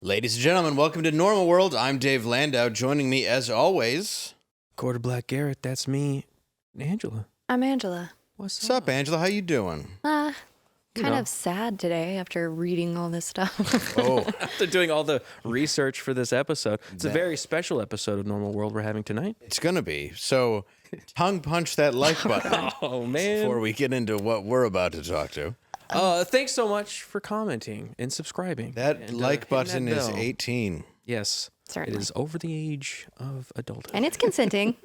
Ladies and gentlemen, welcome to Normal World. I'm Dave Landau. Joining me, as always, Quarter Black Garrett, that's me. Angela. I'm Angela. What's up, Angela? How you doing? Kind of sad today after reading all this stuff. Oh, After doing all the research for this episode. It's a very special episode of Normal World we're having tonight. it's gonna be. So, tongue punch that like button Oh, man. before we get into what we're about to talk to. Thanks so much for commenting and subscribing. That and, like hitting button that is bell. 18. Yes. Certainly. It is over the age of adulthood. And it's consenting.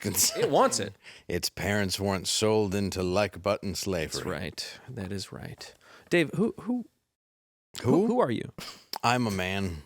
It wants it. Its parents weren't sold into like button slavery. That's right. That is right. Dave, who are you? I'm a man.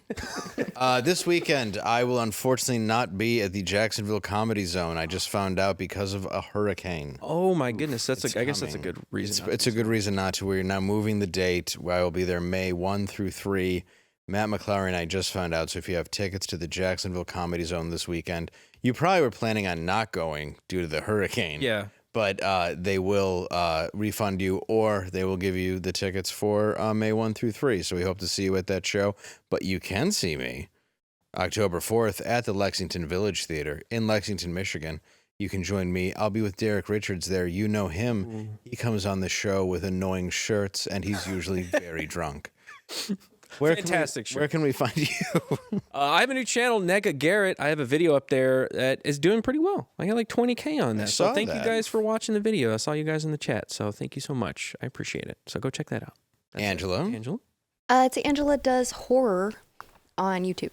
This weekend, I will unfortunately not be at the Jacksonville Comedy Zone. I just found out because of a hurricane. Oh my goodness, I guess that's a coming. good reason. It's a good reason not to. We're now moving the date. I will be there May 1 through 3. Matt McClary and I just found out, so if you have tickets to the Jacksonville Comedy Zone this weekend, you probably were planning on not going due to the hurricane. Yeah. But they will refund you, or they will give you the tickets for May 1 through 3. So we hope to see you at that show. But you can see me October 4th at the Lexington Village Theater in Lexington, Michigan. You can join me. I'll be with Derek Richards there. You know him. He comes on the show with annoying shirts, and he's usually very drunk. Fantastic show. Where can we find you? I have a new channel, Nega Garrett. I have a video up there that is doing pretty well. I got like 20K on that. saw So thank that. you guys for watching the video. I saw you guys in the chat. So thank you so much. I appreciate it. So go check that out. That's Angela? it. Angela? It's Angela Does Horror on YouTube.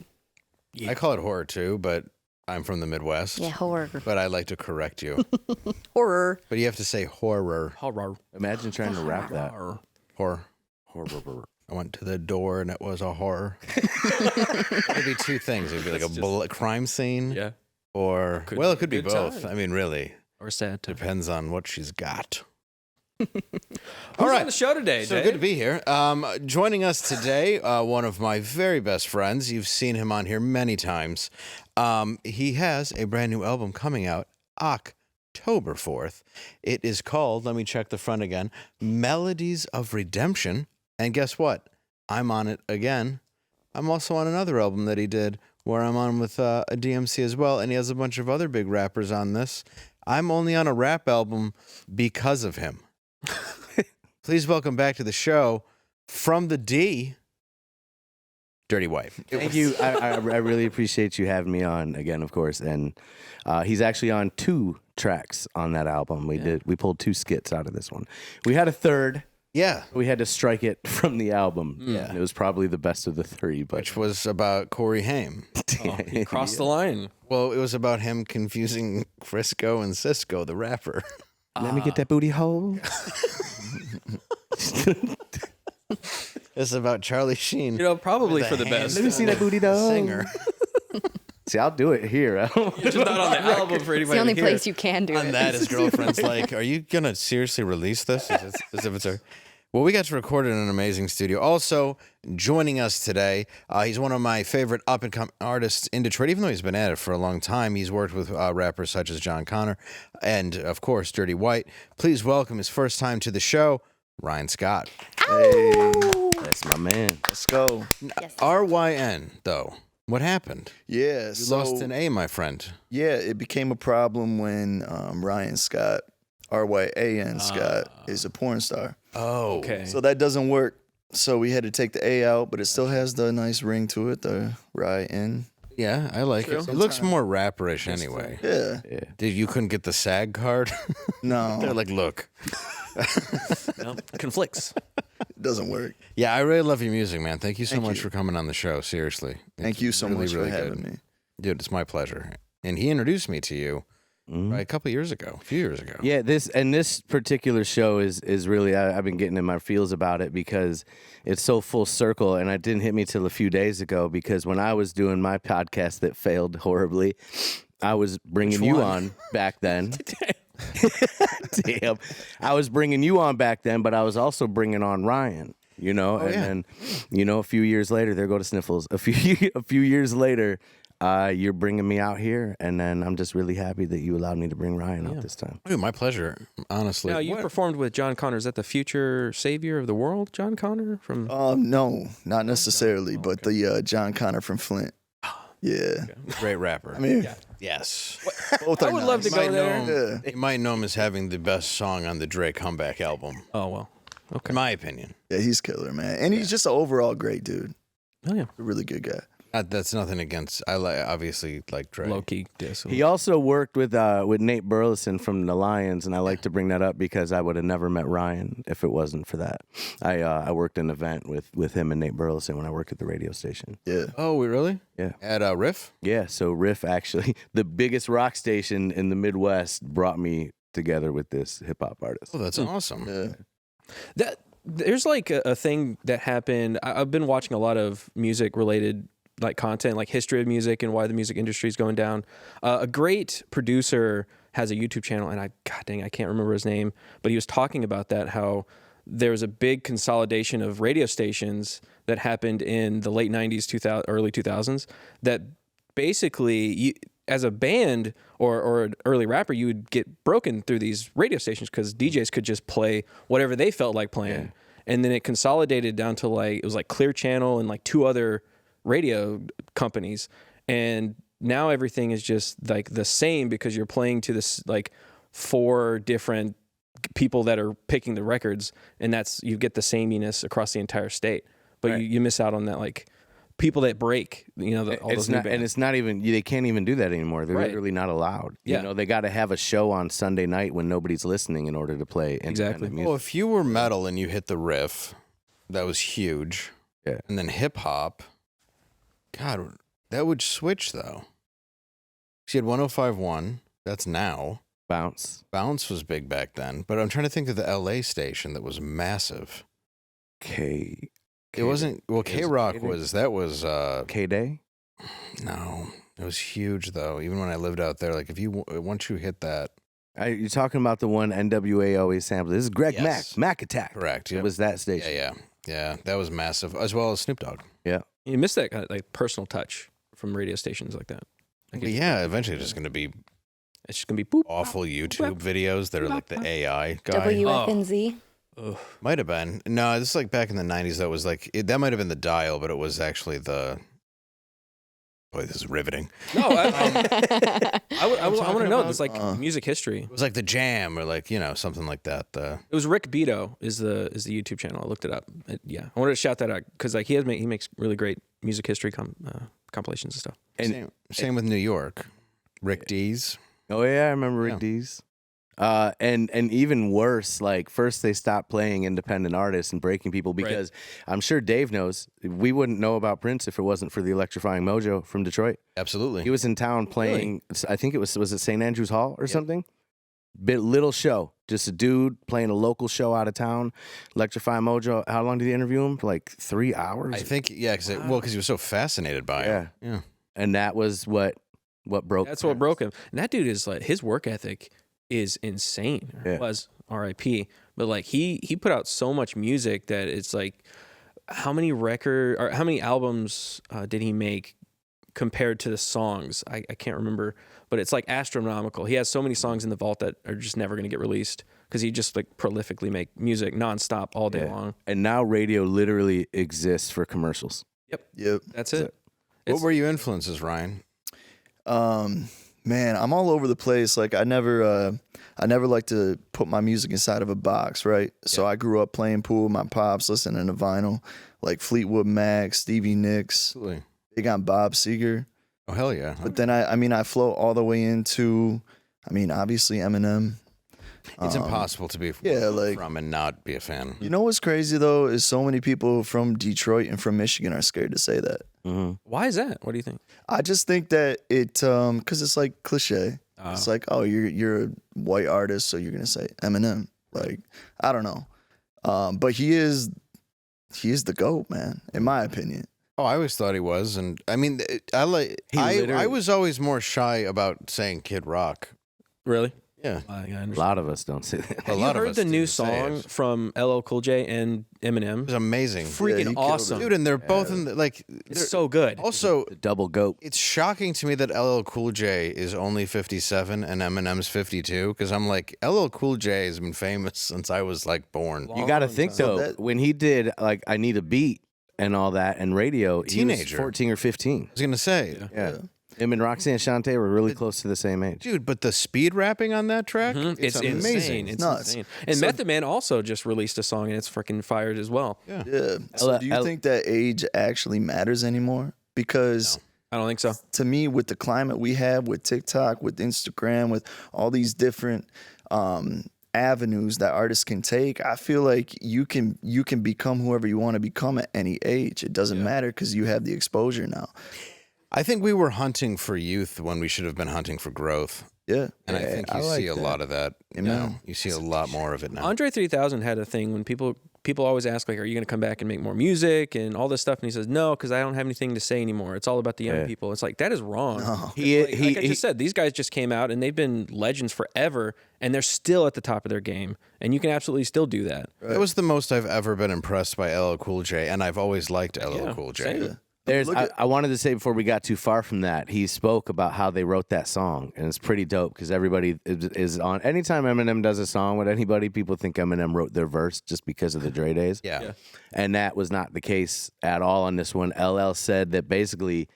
I call it horror too, but I'm from the Midwest. Yeah, horror. But I like to correct you. Horror. But you have to say horror. Horror. Imagine trying to rap that. Horror. Horror. Horror. I went to the door and it was a horror. It'd be two things. It'd be like a crime scene, Yeah. or Could well, be it could a be good both. time. I mean, really, Or sad. Who's depends on what she's got. on the show today, So Dave? good to be here. Joining us today, one of my very best friends. You've seen him on here many times. He has a brand new album coming out October 4th. It is called, let me check the front again, Melodies of Redemption. And guess what? I'm on it again. I'm also on another album that he did where I'm on with a DMC as well. And he has a bunch of other big rappers on this. I'm only on a rap album because of him. Please welcome back to the show from the D, Dirty White. Thank you. I really appreciate you having me on again, of course. And he's actually on 2 tracks on that album. We pulled 2 skits out of this one. We had a third. Yeah. We had to strike it from the album. Yeah. And it was probably the best of the 3. But Which was about Corey Haim. He crossed the line. Well, it was about him confusing Frisco and Cisco, the rapper. let me get that booty hole. It's about Charlie Sheen. You know, probably With for the the hand. best. Let me see that booty though. Singer. See, I'll do it here. Just not on the album for anybody It's the only to hear. place you can do On it. that, his girlfriend's like, "Are you gonna seriously release this?" As if it's a. Well, we got to record it in an amazing studio. Also joining us today, he's one of my favorite up-and-coming artists in Detroit. Even though he's been at it for a long time, he's worked with rappers such as John Connor and, of course, Dirty White. Please welcome his first time to the show, Ryan Scott. Hey, that's my man. Let's go. Yes. RYN, though. What happened? Yeah, You so lost an A, my friend. yeah, it became a problem when Ryan Scott, RYAN Scott, is a porn star. Oh. Okay. So that doesn't work. So we had to take the A out, but it still has the nice ring to it, the Ryan. Yeah, I like it. It looks more rapperish anyway. Yeah. Dude, you couldn't get the SAG card? They're No, like, look. No, conflicts. it doesn't work. Yeah, I really love your music, man. Thank you so Thank much you. for coming on the show. Seriously. Thank It's you so really, much really for having good. me. Dude, it's my pleasure. And he introduced me to you right, a couple years ago, a few years ago. Yeah, this particular show is really I've been getting in my feels about it because it's so full circle, and it didn't hit me till a few days ago because when I was doing my podcast that failed horribly, I was bringing you on back then. Damn, I was bringing you on back then, but I was also bringing on Ryan. You know, and then a few years later, there go to Sniffles. A few years later, you're bringing me out here, and then I'm just really happy that you allowed me to bring Ryan out this time. Oh, my pleasure, honestly. Now, you performed with John Connor. Is that the future savior of the world, John Connor? From No, not necessarily, but the John Connor from Flint. Yeah. Great rapper. I mean, yes. both I are would love to nice. go there. You might know him as having the best song on the Drake comeback album. Oh, well. Okay. In my opinion. Yeah, he's killer, man. And he's just an overall great dude. Oh, yeah. A really good guy. That's nothing against. obviously like Drake. Low key diss. He also worked with Nate Burleson from the Lions, and I like to bring that up because I would have never met Ryan if it wasn't for that. I worked an event with him and Nate Burleson when I worked at the radio station. Yeah. Oh, we really? Yeah. At Riff? Yeah, so Riff actually, the biggest rock station in the Midwest, brought me together with this hip hop artist. Oh, that's awesome. Yeah. There's like a thing that happened. I've been watching a lot of music related like content, like history of music and why the music industry is going down. A great producer has a YouTube channel, and God dang, I can't remember his name, but he was talking about that, how there was a big consolidation of radio stations that happened in the late 90s, early 2000s, that basically as a band or an early rapper, you would get broken through these radio stations because DJs could just play whatever they felt like playing. Yeah. And then it consolidated down to it was like Clear Channel and like 2 other radio companies, and now everything is just like the same because you're playing to this like 4 different people that are picking the records, and you get the sameness across the entire state, but right. you miss out on that like people that break, all those new bands. And it's not even, they can't even do that anymore. They're literally not allowed. Yeah. They got to have a show on Sunday night when nobody's listening in order to play independent music. Well, if you were metal and you hit the riff, that was huge. Yeah. And then hip hop, God, that would switch though. She had 105.1. That's now. Bounce was big back then, but I'm trying to think of the LA station that was massive. It wasn't. Well, K-Rock was. That was K-Day. No, it was huge though. Even when I lived out there, like once you hit that, you're talking about the one NWA always sampled. This is Greg Yes. Mac Attack. Correct. It was that station. Yeah. That was massive, as well as Snoop Dogg. Yeah. You miss that kind of like personal touch from radio stations like that. But yeah, eventually it's just going to be. It's just gonna be boop. Awful YouTube videos that are like the AI guy. WFNZ. Might have been. No, this is like back in the 90s. That was like, that might have been the dial, but it was actually the. Boy, this is riveting. No, I want to know. It's like music history. It was like the Jam or like, something like that. It was Rick Beto is the YouTube channel. I looked it up. I wanted to shout that out because like he makes really great music history compilations and stuff. And same with New York. Rick D's. Oh yeah, I remember Rick D's. And even worse, like first they stopped playing independent artists and breaking people because I'm sure Dave knows we wouldn't know about Prince if it wasn't for the Electrifying Mojo from Detroit. Absolutely. He was in town playing, I think it was it St. Andrews Hall or something? Little show, just a dude playing a local show out of town. Electrifying Mojo, how long did he interview him? For like 3 hours? I think, because he was so fascinated by him. Yeah. And that was what broke That's what broke him. And that dude is like, his work ethic is insane. It was R.I.P. But like he put out so much music that it's like, how many albums did he make compared to the songs? I can't remember, but it's like astronomical. He has so many songs in the vault that are just never going to get released because he just like prolifically make music nonstop all day long. And now radio literally exists for commercials. Yep. That's it. What were your influences, Ryan? Man, I'm all over the place. Like I never like to put my music inside of a box, right? So I grew up playing pool with my pops, listening to vinyl, like Fleetwood Mac, Stevie Nicks. Absolutely. They got Bob Seger. Oh hell yeah! But then I float all the way into, obviously Eminem. It's impossible to be from and not be a fan. You know what's crazy though is so many people from Detroit and from Michigan are scared to say that. Mm-hmm. Why is that? What do you think? I just think that because it's like cliche. It's like, oh, you're a white artist, so you're gonna say Eminem. Like, I don't know, but he is the GOAT, man, in my opinion. Oh, I always thought he was, and I was always more shy about saying Kid Rock. Really? Yeah. I A understand. lot of us don't say that. A You lot of heard us the do new say song it. from LL Cool J and It was Eminem? amazing. he Freaking killed awesome. Dude, and they're both in the, like, It's so good. also, The double goat. it's shocking to me that LL Cool J is only 57 and Eminem's 52 because I'm like, LL Cool J has been famous since I was like born. You got to Long think time. though, that- when he did like "I Need a Beat" and all that, and radio, he was Teenager. 14 or 15. I was gonna say, Yeah. Him and Roxanne Shante were really close to the same age. dude, but the speed rapping on that track, It's amazing. insane. It's nuts. insane. And So- Method Man also just released a song and it's freaking fired as well. Yeah. So do you think that age actually matters anymore? Because I don't think so. to me, with the climate we have, with TikTok, with Instagram, with all these different avenues that artists can take, I feel like you can become whoever you want to become at any age. It doesn't matter because you have the exposure now. I think we were hunting for youth when we should have been hunting for growth. Yeah. And I think you see a lot of that now. Amen. You see a lot more of it now. Andre 3000 had a thing when people always ask, like, are you going to come back and make more music and all this stuff? And he says, no, because I don't have anything to say anymore. It's all about the young people. It's like, that is wrong. Like I just said, these guys just came out and they've been legends forever and they're still at the top of their game. And you can absolutely still do that. It was the most I've ever been impressed by LL Cool J, and I've always liked LL Cool J. same. I wanted to say before we got too far from that, he spoke about how they wrote that song, and it's pretty dope because everybody is on. Anytime Eminem does a song with anybody, people think Eminem wrote their verse just because of the Dre days. Yeah. And that was not the case at all on this one. LL said that basically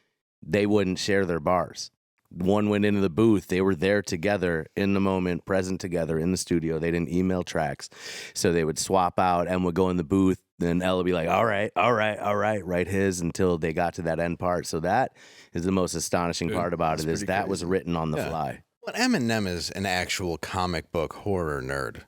they wouldn't share their bars. One went into the booth. They were there together in the moment, present together in the studio. They didn't email tracks. So they would swap out and would go in the booth. Then L would be like, all right, write his until they got to that end part. So that is the most astonishing part about it, is that was written on the fly. Well, Eminem is an actual comic book horror nerd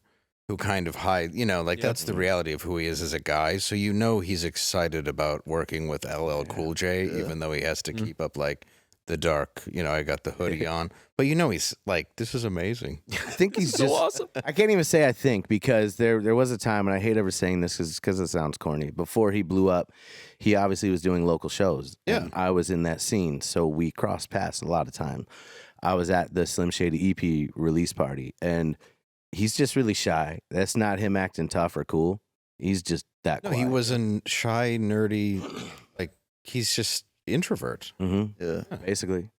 who kind of like that's the reality of who he is as a guy. So you know he's excited about working with LL Cool J, even though he has to keep up like the dark, I got the hoodie on. But he's like, this is amazing. I think he's So just awesome. I can't even say I think, because there was a time, and I hate ever saying this because it sounds corny. Before he blew up, he obviously was doing local shows. Yeah. And I was in that scene, so we crossed paths a lot of time. I was at the Slim Shady EP release party, and he's just really shy. That's not him acting tough or cool. He's just that No, quiet. he wasn't shy, nerdy. Like, he's just introvert. Mm-hmm. Yeah. Basically.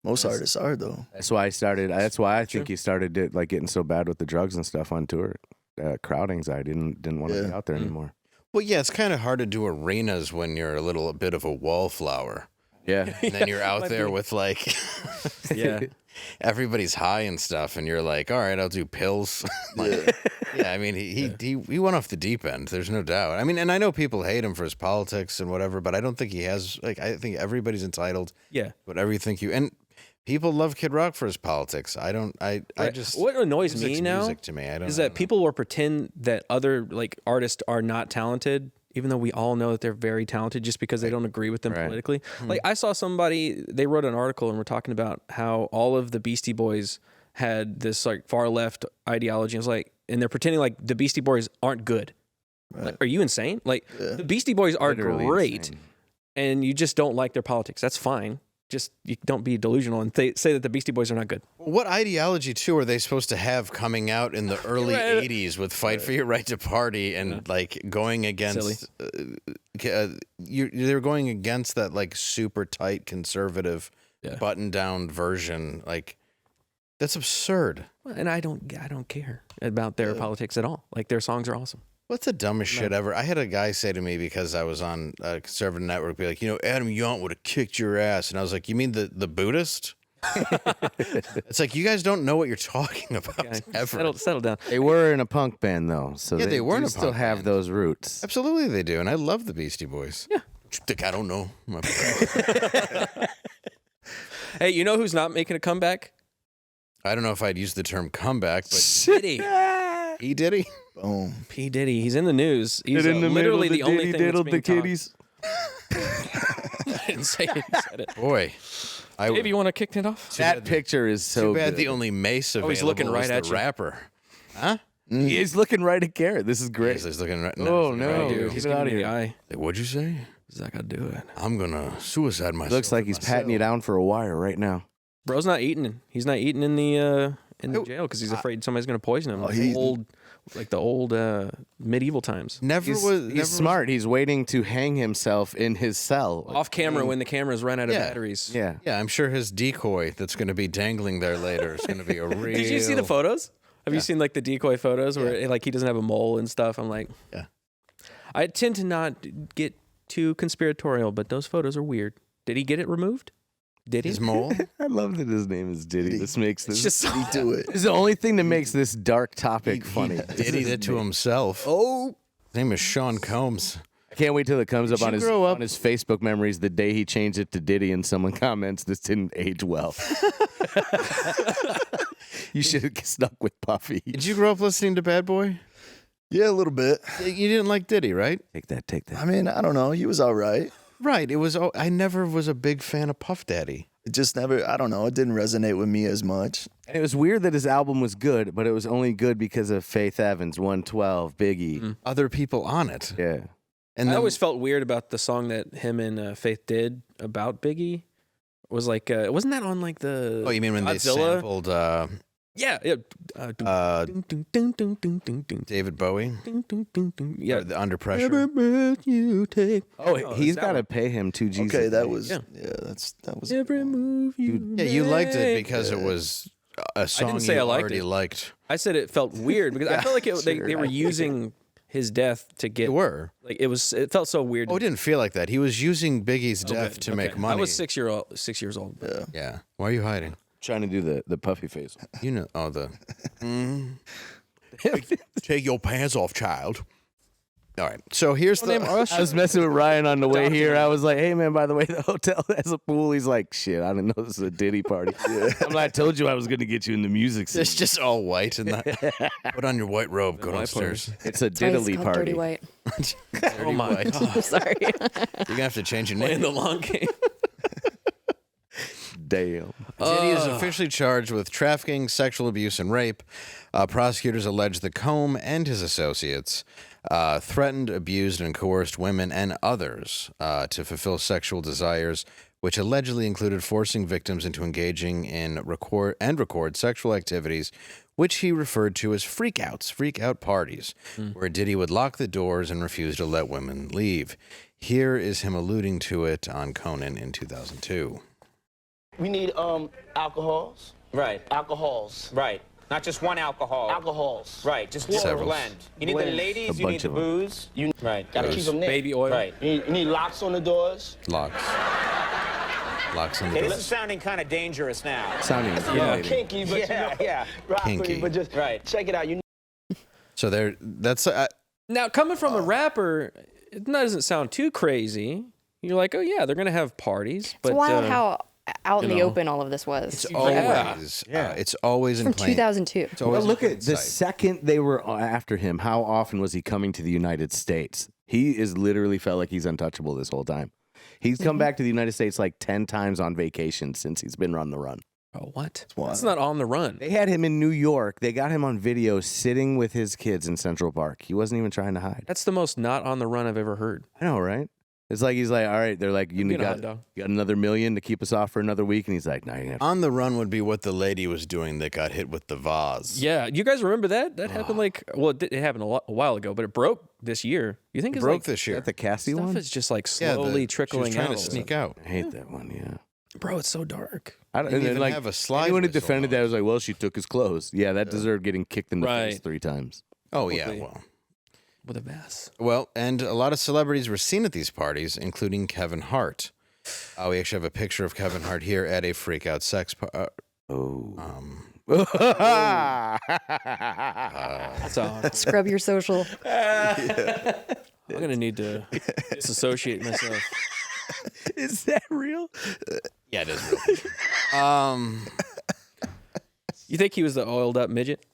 Most artists are, though. That's why I think he started getting so bad with the drugs and stuff on tour. Crowd anxiety, didn't want to be out there anymore. Well, yeah, it's kind of hard to do arenas when you're a bit of a wallflower. Yeah. And then you're out there with like Yeah. everybody's high and stuff, and you're like, all right, I'll do pills. Yeah, I mean, he went off the deep end. There's no doubt. I mean, and I know people hate him for his politics and whatever, but I don't think he has. Like, I think everybody's entitled. Yeah. Whatever you think and people love Kid Rock for his politics. I don't. I just. What annoys music's me now music to me. I don't. is I that don't know. people will pretend that other like artists are not talented, even though we all know that they're very talented, just because they don't agree with them Right. politically. Like I saw somebody, they wrote an article and were talking about how all of the Beastie Boys had this like far left ideology. I was like, and they're pretending like the Beastie Boys aren't good. Like, are you insane? Like the Beastie Boys are Literally great, insane. and you just don't like their politics. That's fine. Just you don't be delusional and say that the Beastie Boys are not good. What ideology too are they supposed to have coming out in the early Right. '80s with "Fight for Your Right to Party" and like going against? They're going against that like super tight conservative button-down version. Like that's absurd. And I don't care about their politics at all. Like their songs are awesome. What's the dumbest shit ever? I had a guy say to me because I was on a conservative network, be like, Adam Yount would have kicked your ass, and I was like, you mean the Buddhist? It's like you guys don't know what you're talking about ever. Settle down. They were in a punk band though, so Yeah, they were in do a still punk have band. those roots. Absolutely, they do, and I love the Beastie Boys. Yeah, you think I don't know? Hey, you know who's not making a comeback? I don't know if I'd use the term comeback, but Diddy. he did he. Boom. P. Diddy. He's in the news. He's literally the only thing that's being talked. I didn't say it. You said it. Boy, Maybe you want to kick it off? That picture is so too bad good. the only mace available he's looking right is at the you. rapper. Huh? He's looking right at Garrett. This is great. He's looking right. Oh, he's no. looking right at Dude, you. he's Get out giving of me here. the eye. Like, what'd you say? He's like, I'll do it. I'm gonna suicide myself. Looks like in he's my patting you cell. down for a wire right now. Bro's not eating. He's not eating in in the jail because he's afraid somebody's going to poison him. The old medieval times. He's smart. He's waiting to hang himself in his cell. Off camera when the cameras run out of batteries. Yeah. Yeah, I'm sure his decoy that's going to be dangling there later is going to be a real. Did you see the photos? Have you seen like the decoy photos where like he doesn't have a mole and stuff? I'm like, yeah. I tend to not get too conspiratorial, but those photos are weird. Did he get it removed? Did he? His mole? I love that his name is Diddy. This makes this. It's just do it. It's the only thing that makes this dark topic funny. Diddy it to himself. Oh, His name is Sean Combs. I can't wait till it comes up You on his grow up- on his Facebook memories the day he changed it to Diddy, and someone comments, "This didn't age well." You should have stuck with Puffy. Did you grow up listening to Bad Boy? Yeah, a little bit. You didn't like Diddy, right? Take that. I mean, I don't know. He was all right. Right. It was. I never was a big fan of Puff Daddy. It just never, I don't know. It didn't resonate with me as much. And it was weird that his album was good, but it was only good because of Faith Evans, 112, Biggie. Other people on it. Yeah. And I then, always felt weird about the song that him and Faith did about Biggie. It was like, wasn't that on like the? Oh, you mean when they Godzilla? sampled Yeah. David Bowie? Yeah. Or the Under Pressure. Every breath you take. Oh, he's that got to one. pay him $2 G's. Okay, a that day. was, Yeah. that was. Every move you Yeah, you liked it make. because it was a song say you I liked already it. liked. I said it felt weird because I felt like they sure, were using his death to get. They were. Like it felt so weird. Oh, it didn't feel like that. He was using Biggie's death to make money. I was 6 years old. Yeah. Yeah. Why are you hiding? Trying to do the puffy face. You know. Oh, the. Take your pants off, child. All right. So here's the. I was messing with Ryan on the way here. I was like, "Hey man, by the way, the hotel has a pool." He's like, "Shit, I didn't know this was a Diddy party." I'm like, "I told you I was going to get you in the music scene." It's just all white and that. Put on your white robe. Go downstairs. It's a That's why it's diddly called party. Dirty White. Oh my god! Sorry. You're gonna have to change your Playing name. the long game. Damn. Diddy is officially charged with trafficking, sexual abuse, and rape. Prosecutors allege that Combe and his associates threatened, abused, and coerced women and others to fulfill sexual desires, which allegedly included forcing victims into engaging in record sexual activities, which he referred to as freak out parties, where Diddy would lock the doors and refuse to let women leave. Here is him alluding to it on Conan in 2002. We need alcohols. Right. Alcohols. Right. Not just one alcohol. Alcohols. Right. Just a Several. blend. You need the Blend. ladies, A you need bunch the of 'em. booze. You Right. gotta keep them there. Baby oil. Right. You need locks on the doors. Locks. Locks on the Hey, door. this is sounding kind of dangerous now. Sounding intimidating. Kinky, but Yeah, you know, yeah. rock with Kinky. it, but just Right. check it out. You So there, that's Now, coming from a rapper, it doesn't sound too crazy. You're like, oh yeah, they're gonna have parties. But It's wild how out in the know. open all of this was. always, it's always in From plain. 2002. It's always Well, look in at plain the sight. second they were after him. How often was he coming to the United States? He is literally felt like he's untouchable this whole time. He's come back to the United States like 10 times on vacation since he's been on the run. oh, what? wild. That's not on the run. They had him in New York. They got him on video sitting with his kids in Central Park. He wasn't even trying to hide. That's the most not on the run I've ever heard. I know, right? It's like he's like, all right. They're like, you Get a hot got dog. another $1 million to keep us off for another week, and he's like, no, you're gonna. On the run would be what the lady was doing that got hit with the vase. Yeah, you guys remember that? That happened like, well, it happened a while ago, but it broke this year. You think It it's broke like, this year. Is that the Cassie stuff one? is just like Yeah, slowly she was trickling trying out. to sneak out. I hate that one. Yeah. Bro, it's so dark. I don't, Didn't and then, even like, have a slide anyone who whistle defended that was like, well, she took his clothes. Yeah, that deserved getting kicked in the face Right. 3 times. Oh yeah, Quickly. well. With a vase. Well, and a lot of celebrities were seen at these parties, including Kevin Hart. We actually have a picture of Kevin Hart here at a freak-out sex party. Oh. So Scrub your social. I'm gonna need to disassociate myself. Is that real? Yeah, it is real. You think he was the oiled up midget?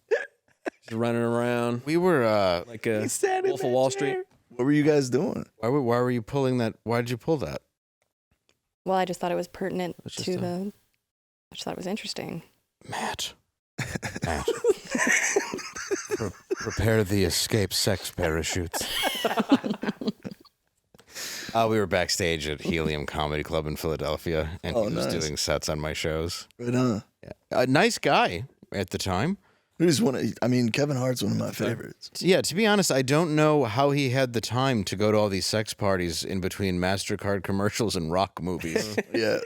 Just running around We were. like a sat in Wolf of that Wall chair. Street? What were you guys doing? Why were you pulling that? Why did you pull that? Well, I just thought it was pertinent just to a- the. I just thought it was interesting. Matt. Prepare the escape sex parachutes. We were backstage at Helium Comedy Club in Philadelphia, and Oh, he was nice. doing sets on my shows. Right on. Yeah. A nice guy. at the time. Kevin Hart's one of my favorites. Yeah, to be honest, I don't know how he had the time to go to all these sex parties in between MasterCard commercials and rock movies. Yeah,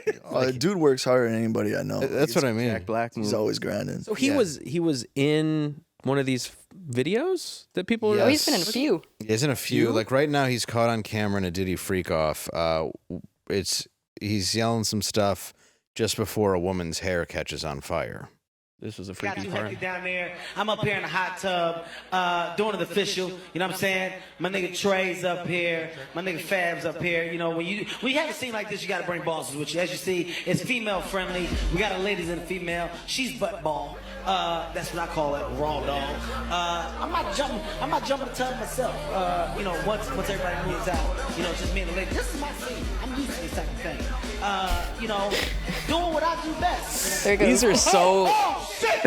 dude works harder than anybody I know. That's what I mean. Jack Black He's movie. always grinding. So he was in one of these videos that people were. Oh, he's been in a few. He's in a few. Like right now, he's caught on camera in a Diddy freak off. He's yelling some stuff just before a woman's hair catches on fire. This was a Got freaky you part. hectic down there. I'm up here in the hot tub, doing it official. You know what I'm saying? My nigga Trey's up here. My nigga Fab's up here. You know, when you have a scene like this, you got to bring bosses with you. As you see, it's female friendly. We got a ladies and a female. She's butt ball. That's what I call it, raw dog. I'm not jumping the tub myself. You know, once everybody moves out, you know, just me and the lady. This is my scene. I'm used to this type of thing. You know, doing what I do best. There you go. These are so. Oh shit!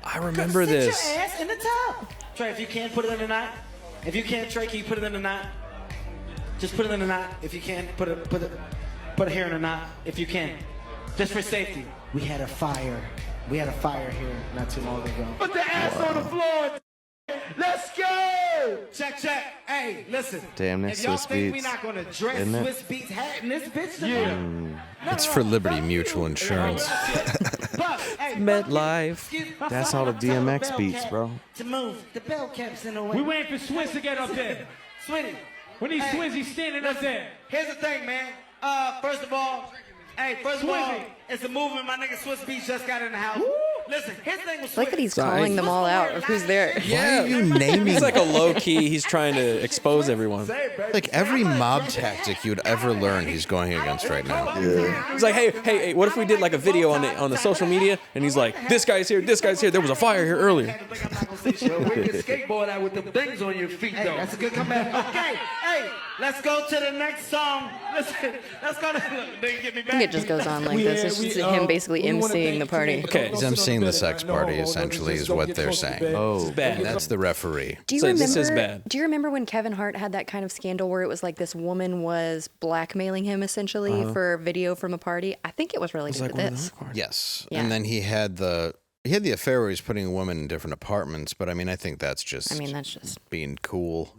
I remember Sit this. your ass in the tub. Trey, if you can, put it in the knot. If you can't, Trey, can you put it in the knot? Just put it in the knot. If you can, put it here in the knot. If you can, just for safety. We had a fire. We had a fire here not too long ago. Put the ass on the floor. Let's go. Check. Hey, listen. Damn, that if y'all Swiss think Beats, we not gonna dress isn't it? Swiss Beats hat in this bitch, yeah. It's for Liberty Mutual Insurance. MetLife. That's all the DMX beats, bro. To move. The bell cap's in the way. We waiting for Swizz to get up there. Sweetie. We need Swizzy standing up there. Here's the thing, man. First of all, it's a movement. My nigga Swiss Beats just got in the house. Listen, his thing was I like that he's So calling them all out of who's there. Why are you naming He's like a low key. He's trying to expose everyone. like every mob tactic you'd ever learn he's going against right now? He's like, hey, what if we did like a video on the social media? And he's like, this guy's here. There was a fire here earlier. Skateboard out with the things on your feet, though. That's a good comeback. Okay, hey, let's go to the next song. Listen, let's go to. They get me I think back. it just goes on like this. It's just him basically emceeing the party. Okay. He's emceeing the sex party, essentially, is what they're saying. Oh, Bad. That's the referee. Do you So remember? this is bad. Do you remember when Kevin Hart had that kind of scandal where it was like this woman was blackmailing him essentially for video from a party? I think it was related to this. Yes. Yeah. And then he had the affair where he's putting a woman in different apartments, but I mean, I think that's just That's just being cool.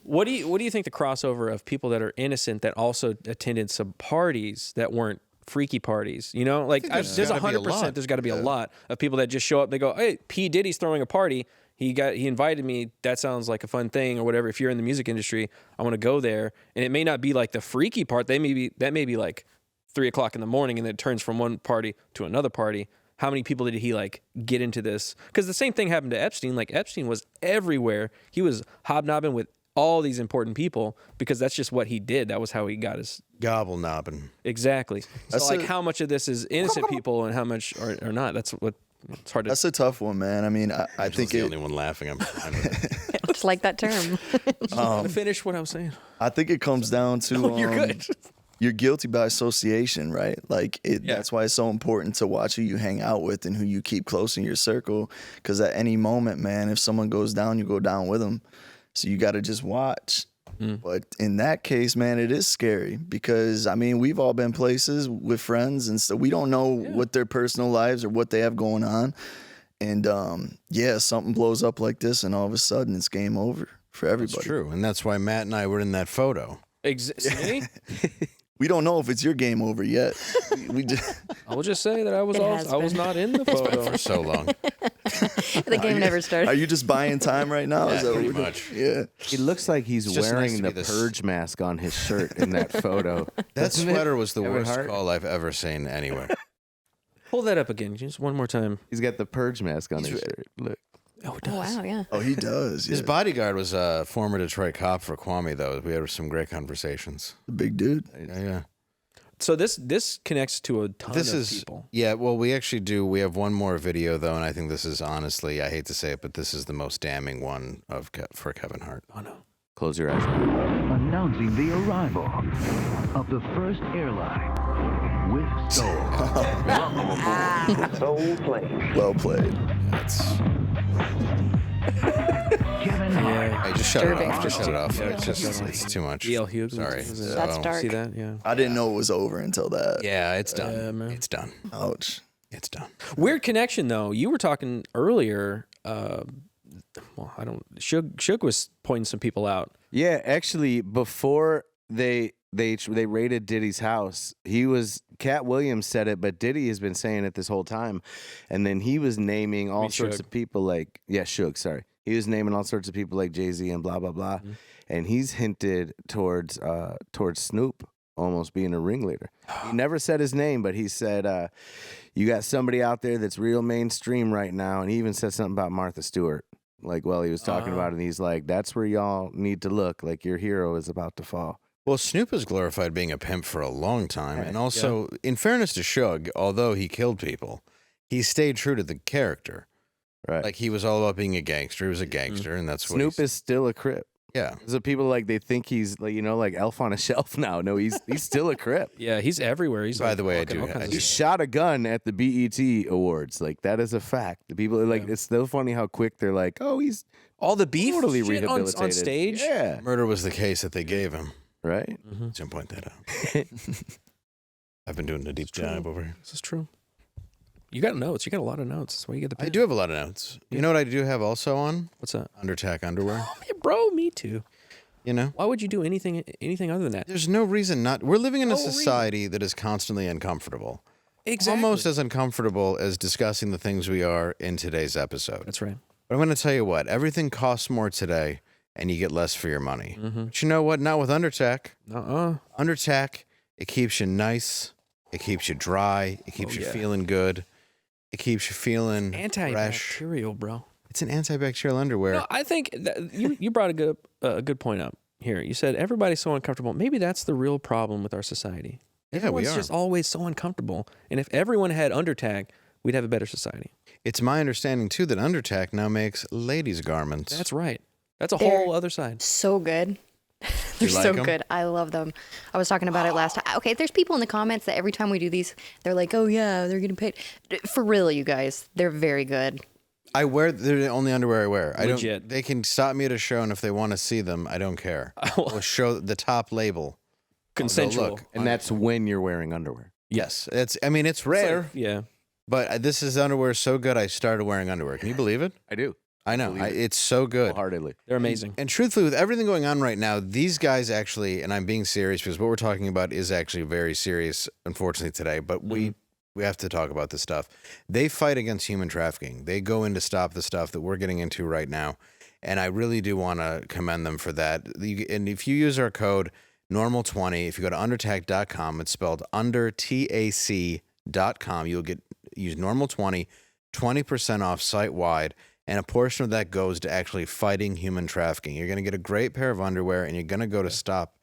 What do you think the crossover of people that are innocent that also attended some parties that weren't freaky parties? You know, like there's there's gotta be a 100%. lot. There's got to be a lot of people that just show up. They go, hey, P Diddy's throwing a party. He invited me. That sounds like a fun thing or whatever. If you're in the music industry, I want to go there. And it may not be like the freaky part. That may be like 3:00 in the morning, and then it turns from one party to another party. How many people did he like get into this? Because the same thing happened to Epstein. Like Epstein was everywhere. He was hobnobbing with all these important people because that's just what he did. That was how he got his Gobble knobbing. exactly. So That's like a- how much of this is innocent people and how much are not? That's what it's hard to. That's a tough one, man. I mean, I think the only one laughing. I'm fine with it. just like that term. to finish what I was saying. I think it comes down to You're good. you're guilty by association, right? Like that's why it's so important to watch who you hang out with and who you keep close in your circle. Because at any moment, man, if someone goes down, you go down with them. So you got to just watch. But in that case, man, it is scary because I mean we've all been places with friends and so we don't know what their personal lives or what they have going on. And something blows up like this, and all of a sudden it's game over for everybody. It's true. And that's why Matt and I were in that photo. See? We don't know if it's your game over yet. we just. I will just say that I was It has I was been. not in the photo. For so long. The game never started. Are you just buying time right now? Is that what pretty we're doing? much. Yeah. it looks like he's It's just wearing nice to the be this- purge mask on his shirt in that photo. That Doesn't it? sweater was the Kevin worst Hart? call I've ever seen anywhere. Pull that up again, just one more time. He's got the purge mask on his shirt. Look. Oh, it Oh, wow, yeah. Oh, he does. His Yeah. bodyguard was a former Detroit cop for Kwame, though. We had some great conversations. The big dude. Yeah. So this connects to a ton This of is people. yeah. Well, we actually do. We have one more video though, and I think this is honestly, I hate to say it, but this is the most damning one for Kevin Hart. Oh no. Close your eyes. Announcing the arrival of the first airline with soul. Welcome aboard Soul Plane. Well played. That's Kevin Yeah. Hey, just shut it Disturbing. off. Just shut it off. Yeah, It's just shut it off. it's too much. E.L. Hughes. Sorry. That's So- dark. See that? Yeah. I didn't know it was over until that. Yeah, it's done. Yeah, man. It's done. Ouch. It's done. Weird connection though. You were talking earlier. Well, I don't. Suge was pointing some people out. Yeah, actually, before they raided Diddy's house, Katt Williams said it, but Diddy has been saying it this whole time, and then he was naming all sorts Suge. of people like Suge. Sorry, he was naming all sorts of people like Jay-Z and blah blah blah, and he's hinted towards Snoop almost being a ringleader. He never said his name, but he said, "You got somebody out there that's real mainstream right now," and he even said something about Martha Stewart. Like, well, he was talking about it, and he's like, "That's where y'all need to look. Like, your hero is about to fall." Well, Snoop has glorified being a pimp for a long time. And also, in fairness to Suge, although he killed people, he stayed true to the character. Right. Like, he was all about being a gangster. He was a gangster, and that's what Snoop is still a Crip. Yeah. So people they think he's like Elf on a Shelf now. No, he's still a Crip. Yeah, he's everywhere. He's By the way, I fucking do- all kinds I of He do- shit. shot a gun at the BET Awards. Like, that is a fact. The people are it's still funny how quick they're like, "Oh, he's all the beef totally shit rehabilitated on stage. Yeah, Murder was the case that they gave him. right. Jim, point that out. I've been doing a deep dive over here. This is true. You got notes. You got a lot of notes. That's why you get the. I pen. do have a lot of notes. You know what I do have also on? What's that? Undertack underwear. Oh, man, bro, me too. You know? Why would you do anything other than that? There's no reason not. We're living in a No reason. society that is constantly uncomfortable. Exactly. Almost as uncomfortable as discussing the things we are in today's episode. That's right. But I'm going to tell you what, everything costs more today and you get less for your money. But you know what? Not with Undertack. Undertack, it keeps you nice. It keeps you dry. It keeps you feeling good. It keeps you feeling fresh. Antibacterial, bro. It's an antibacterial underwear. No, I think that you brought a good point up here. You said everybody's so uncomfortable. Maybe that's the real problem with our society. Yeah, Everyone's we are. just always so uncomfortable. And if everyone had Undertag, we'd have a better society. It's my understanding, too, that Undertack now makes ladies' garments. That's right. That's a They're whole other side. So good. They're like so 'em? good. I love them. I was talking about it last time. Okay, there's people in the comments that every time we do these, they're like, "Oh yeah, they're getting paid." For real, you guys, they're very good. They're the only underwear I wear. I Legit. don't. They can stop me at a show, and if they want to see them, I don't care. We'll show the top label. Consensual. Look, And that's when you're wearing underwear. yes, it's rare, It's like, yeah. but this is underwear so good. I started wearing underwear. Can you believe it? I do. I know. It's so good. Wholeheartedly. They're amazing. And truthfully, with everything going on right now, these guys actually, and I'm being serious because what we're talking about is actually very serious, unfortunately, today. But we have to talk about this stuff. They fight against human trafficking. They go in to stop the stuff that we're getting into right now. And I really do want to commend them for that. And if you use our code normal20, if you go to undertac.com, it's spelled undertac.com. You'll use normal20, 20% off site wide. And a portion of that goes to actually fighting human trafficking. You're going to get a great pair of underwear, and you're going to go to stop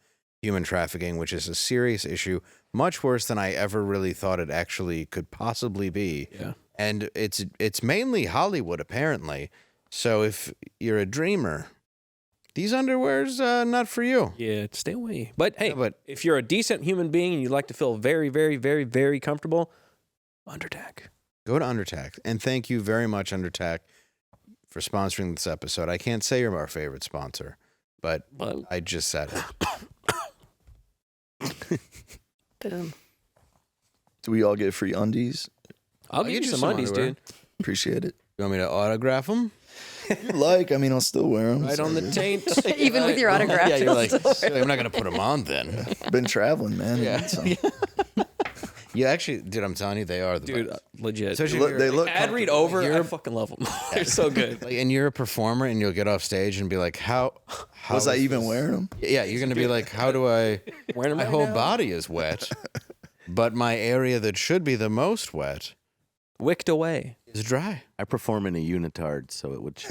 human trafficking, which is a serious issue, much worse than I ever really thought it actually could possibly be. Yeah. And it's mainly Hollywood, apparently. So if you're a dreamer, these underwear's not for you. Yeah, stay away. But hey, but if you're a decent human being and you like to feel very, very, very, very comfortable, Undertac. Go to Undertac. And thank you very much, Undertac, for sponsoring this episode. I can't say you're our favorite sponsor, but I just said it. Boom. Do we all get free undies? I'll give you some undies, underwear. dude. Appreciate it. You want me to autograph them? If you like, I mean, I'll still wear them. Right on the taint. Even with your autograph, Yeah, you're you'll like, still wear I'm not going to put them on then. Been traveling, man. Yeah. You actually, dude, I'm telling you, they are the Dude, best. legit. Especially Look, they look Ad read over, I fucking love them. They're so good. Like, and you're a performer, and you'll get off stage and be like, "How Was I is even this?" wearing them? Yeah, you're gonna be like, "How do I?" Wearing 'em My right whole now? body is wet, but my area that should be the most wet Wicked away. is dry. I perform in a unitard, so it would show.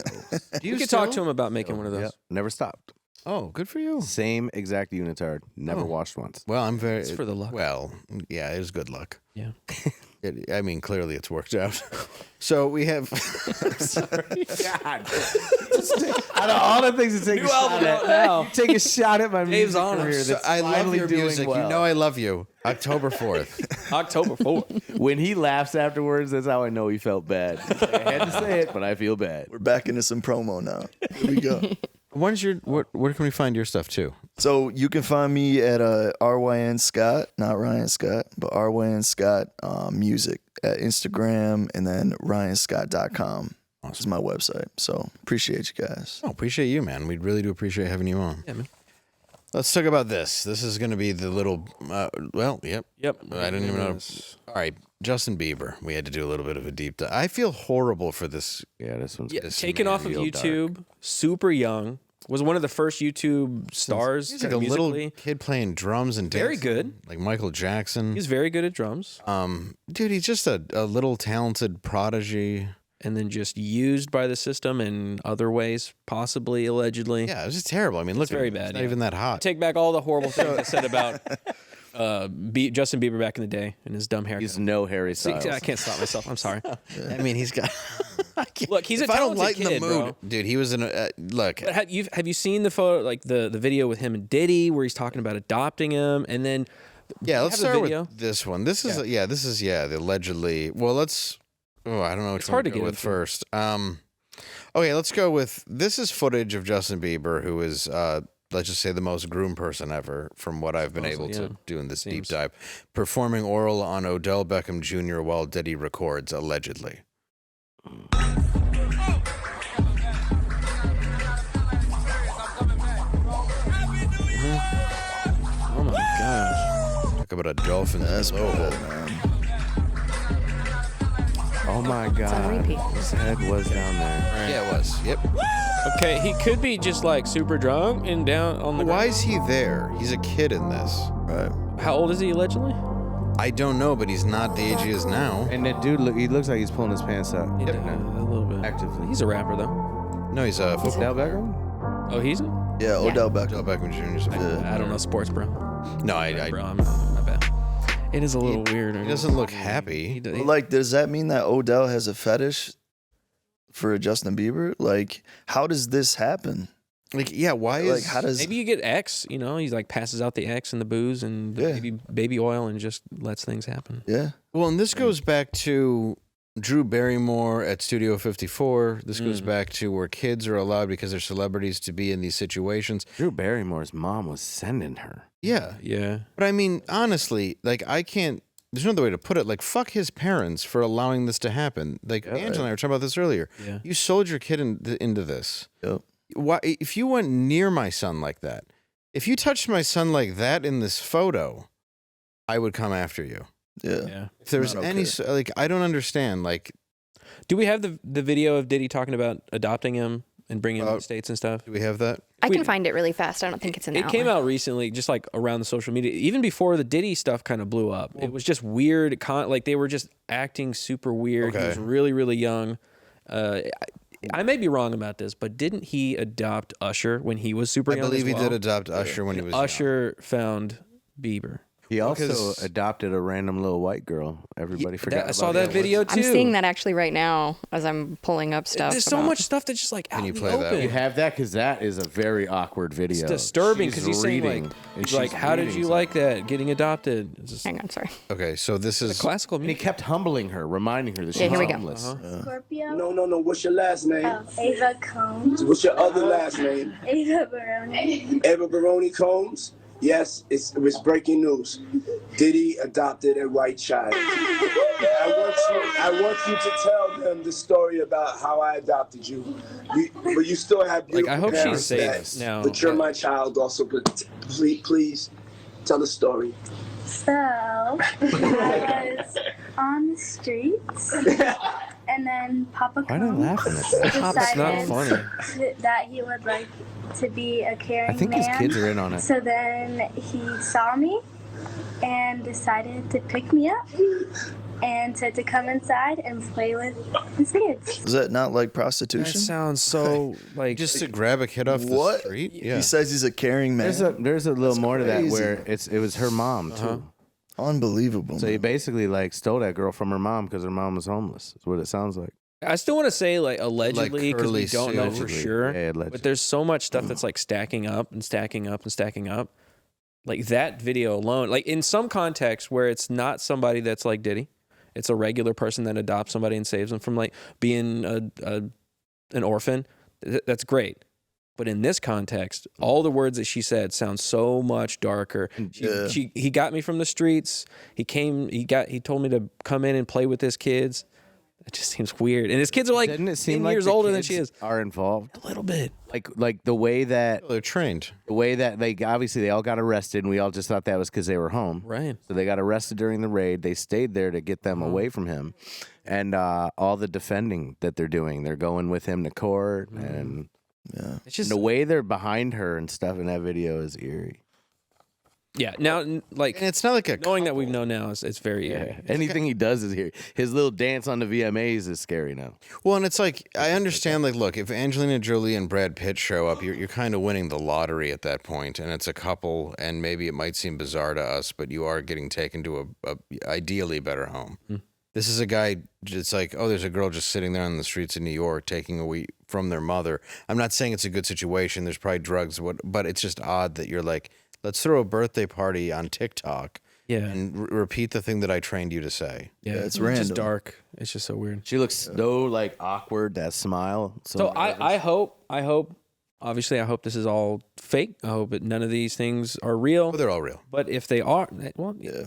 Do You could talk to him about making one of those. Yep. Never stopped. Oh, good for you. Same exact unitard. Never washed once. Well, I'm very. It's for the luck. Well, yeah, it was good luck. Yeah. I mean, clearly it's worked out. So we have. God. Out of all the things to take New a shot album at, out now. take a shot at my Dave's music on career. us. That's I love finally your doing music. well. You know I love you. October 4th. October 4th. When he laughs afterwards, that's how I know he felt bad. He's like, I had to say it, but I feel bad. We're back into some promo now. Here we go. When's your? Where can we find your stuff too? So you can find me at RYN Scott, not Ryan Scott, but RYN Scott music at Instagram, and then RyanScott.com. This is my website. So appreciate you guys. Oh, appreciate you, man. We really do appreciate having you on. Yeah, man. Let's talk about this. This is going to be the little. Well, yep. Yep. I didn't even know. All right, Justin Bieber. We had to do a little bit of a deep dive. I feel horrible for this. Yeah, this one's Taken off of YouTube, super young. Was one of the first YouTube stars. He's like a musically. little kid playing drums and Very dancing, good. like Michael Jackson. He's very good at drums. Dude, he's just a little talented prodigy. And then just used by the system in other ways, possibly, allegedly. Yeah, it was just terrible. I mean, look, very at him. bad, He's not yeah. even that hot. Take back all the horrible things I said about Justin Bieber back in the day and his dumb haircut. He's no Harry Styles. I can't stop myself. I'm sorry. I mean, he's got. Look, he's a if I don't talented lighten kid, the mood, bro. dude. He was in a look. But have you seen the photo, like the video with him and Diddy, where he's talking about adopting him, and then Yeah, let's have the start video? with this one. This is the allegedly. Well, let's. Oh, I don't know. It's hard to go get with into. first. Okay, let's go with this is footage of Justin Bieber, who is let's just say the most groomed person ever, from what I've been able to do in this deep dive, performing oral on Odell Beckham Jr. while Diddy records, allegedly. oh my gosh, Talk about a dolphin. That's bad, man. Oh my on God. repeat. His head was down there. Yeah, it was. Yep. okay, he could be just like super drunk and down on the Why ground. is he there? He's a kid in this. Right. How old is he allegedly? I don't know, but he's not the age he is now. And that dude, he looks like he's pulling his pants up. A little bit. Actively. He's a rapper though. No, he's a football. Odell Beckham? Oh, he's. Yeah, Odell Beckham. Odell Beckham Jr. 's I don't know sports, bro. No, I Bro, my bad. It is a little weird. he doesn't look happy. Like, does that mean that Odell has a fetish for Justin Bieber? Like, how does this happen? Like, yeah, why is Like, how does Maybe you get X, you know, he's like passes out the X and the booze and the Yeah. baby oil and just lets things happen. Yeah. Well, and this goes back to Drew Barrymore at Studio 54. This goes back to where kids are allowed because they're celebrities to be in these situations. Drew Barrymore's mom was sending her. Yeah. Yeah. But I mean, honestly, like, I can't, there's no other way to put it. Like, fuck his parents for allowing this to happen. Like, Angela and I were talking about this earlier. Yeah. You sold your kid into this. Yep. Why, if you went near my son like that, if you touched my son like that in this photo, I would come after you. Yeah. Yeah. If there was Not any, okay. like, I don't understand. Like, Do we have the video of Diddy talking about adopting him and bringing him to the States and stuff? do we have that? I We- can find it really fast. I don't think it's in It came out recently, just like around the social media, even before the Diddy stuff kind of blew up. It was just weird. Like they were just acting super weird. He Okay. was really, really young. I may be wrong about this, but didn't he adopt Usher when he was super I young? believe as he did well? adopt Usher when he was young. Usher found Bieber. He also Because- adopted a random little white girl. Everybody forgot I saw about that video too. I'm seeing that actually right now as I'm pulling up stuff. There's so about- much stuff that's just like out you in the play that open. one? You have that because that is a very awkward video. It's disturbing She's because he's saying reading, and like, she's how did reading you like that getting adopted? It's just Hang on, sorry. Okay, so this is classical And he music. kept humbling her, reminding her that she's Yeah, here we go. homeless. Scorpio. No. What's your last name? Ava Combs. What's your other last name? Ava Baroni. Eva Baroni Combs? Yes, it was breaking news. Diddy adopted a white child. I want you to tell them the story about how I adopted you. But you still have beautiful I hope she's parents safe that- now. But you're my child also. But please tell the story. So, I was on the streets, and then Papa Why are they Combs laughing at that? It's not decided funny. that he would like to be a caring I think man. his kids are in on it. So then he saw me and decided to pick me up. and said to come inside and play with his kids. Is that not like That prostitution? sounds so like Just to grab a kid off What? the street? Yeah. He says he's a caring man. There's a little more to that crazy. where it was her mom too. Unbelievable. So he man. basically like stole that girl from her mom because her mom was homeless. That's what it sounds like. I still want to say like allegedly because we Curly don't know for allegedly. sure. Yeah, allegedly. But there's so much stuff that's like stacking up and stacking up and stacking up. Like that video alone, like in some context where it's not somebody that's like Diddy, it's a regular person that adopts somebody and saves them from like being an orphan. That's great. But in this context, all the words that she said sound so much darker. He got me from the streets. He told me to come in and play with his kids. It just seems weird. And his kids are like Didn't it 10 seem like years the older than kids she is. are involved? A little bit. Like the way that They're trained. they obviously they all got arrested and we all just thought that was because they were home. Right. So they got arrested during the raid. They stayed there to get them away from him, and all the defending that they're doing, they're going with him to court, and It's just the way they're behind her and stuff in that video is eerie. yeah. Now like And it's not like a knowing that we know now it's very eerie. Anything he does is here. His little dance on the VMAs is scary now. Well, and it's like I understand. Like, look, if Angelina Jolie and Brad Pitt show up, you're kind of winning the lottery at that point, and it's a couple, and maybe it might seem bizarre to us, but you are getting taken to a ideally better home. This is a guy. It's like, oh, there's a girl just sitting there on the streets of New York, taking away from their mother. I'm not saying it's a good situation. There's probably drugs, but it's just odd that you're like, let's throw a birthday party on TikTok. Yeah. And repeat the thing that I trained you to say. Yeah, it's just random. dark. It's just so weird. She looks so like awkward. That smile. So I hope, obviously, I hope this is all fake. I hope that none of these things are real. Oh, they're all real. But if they are, well, yeah.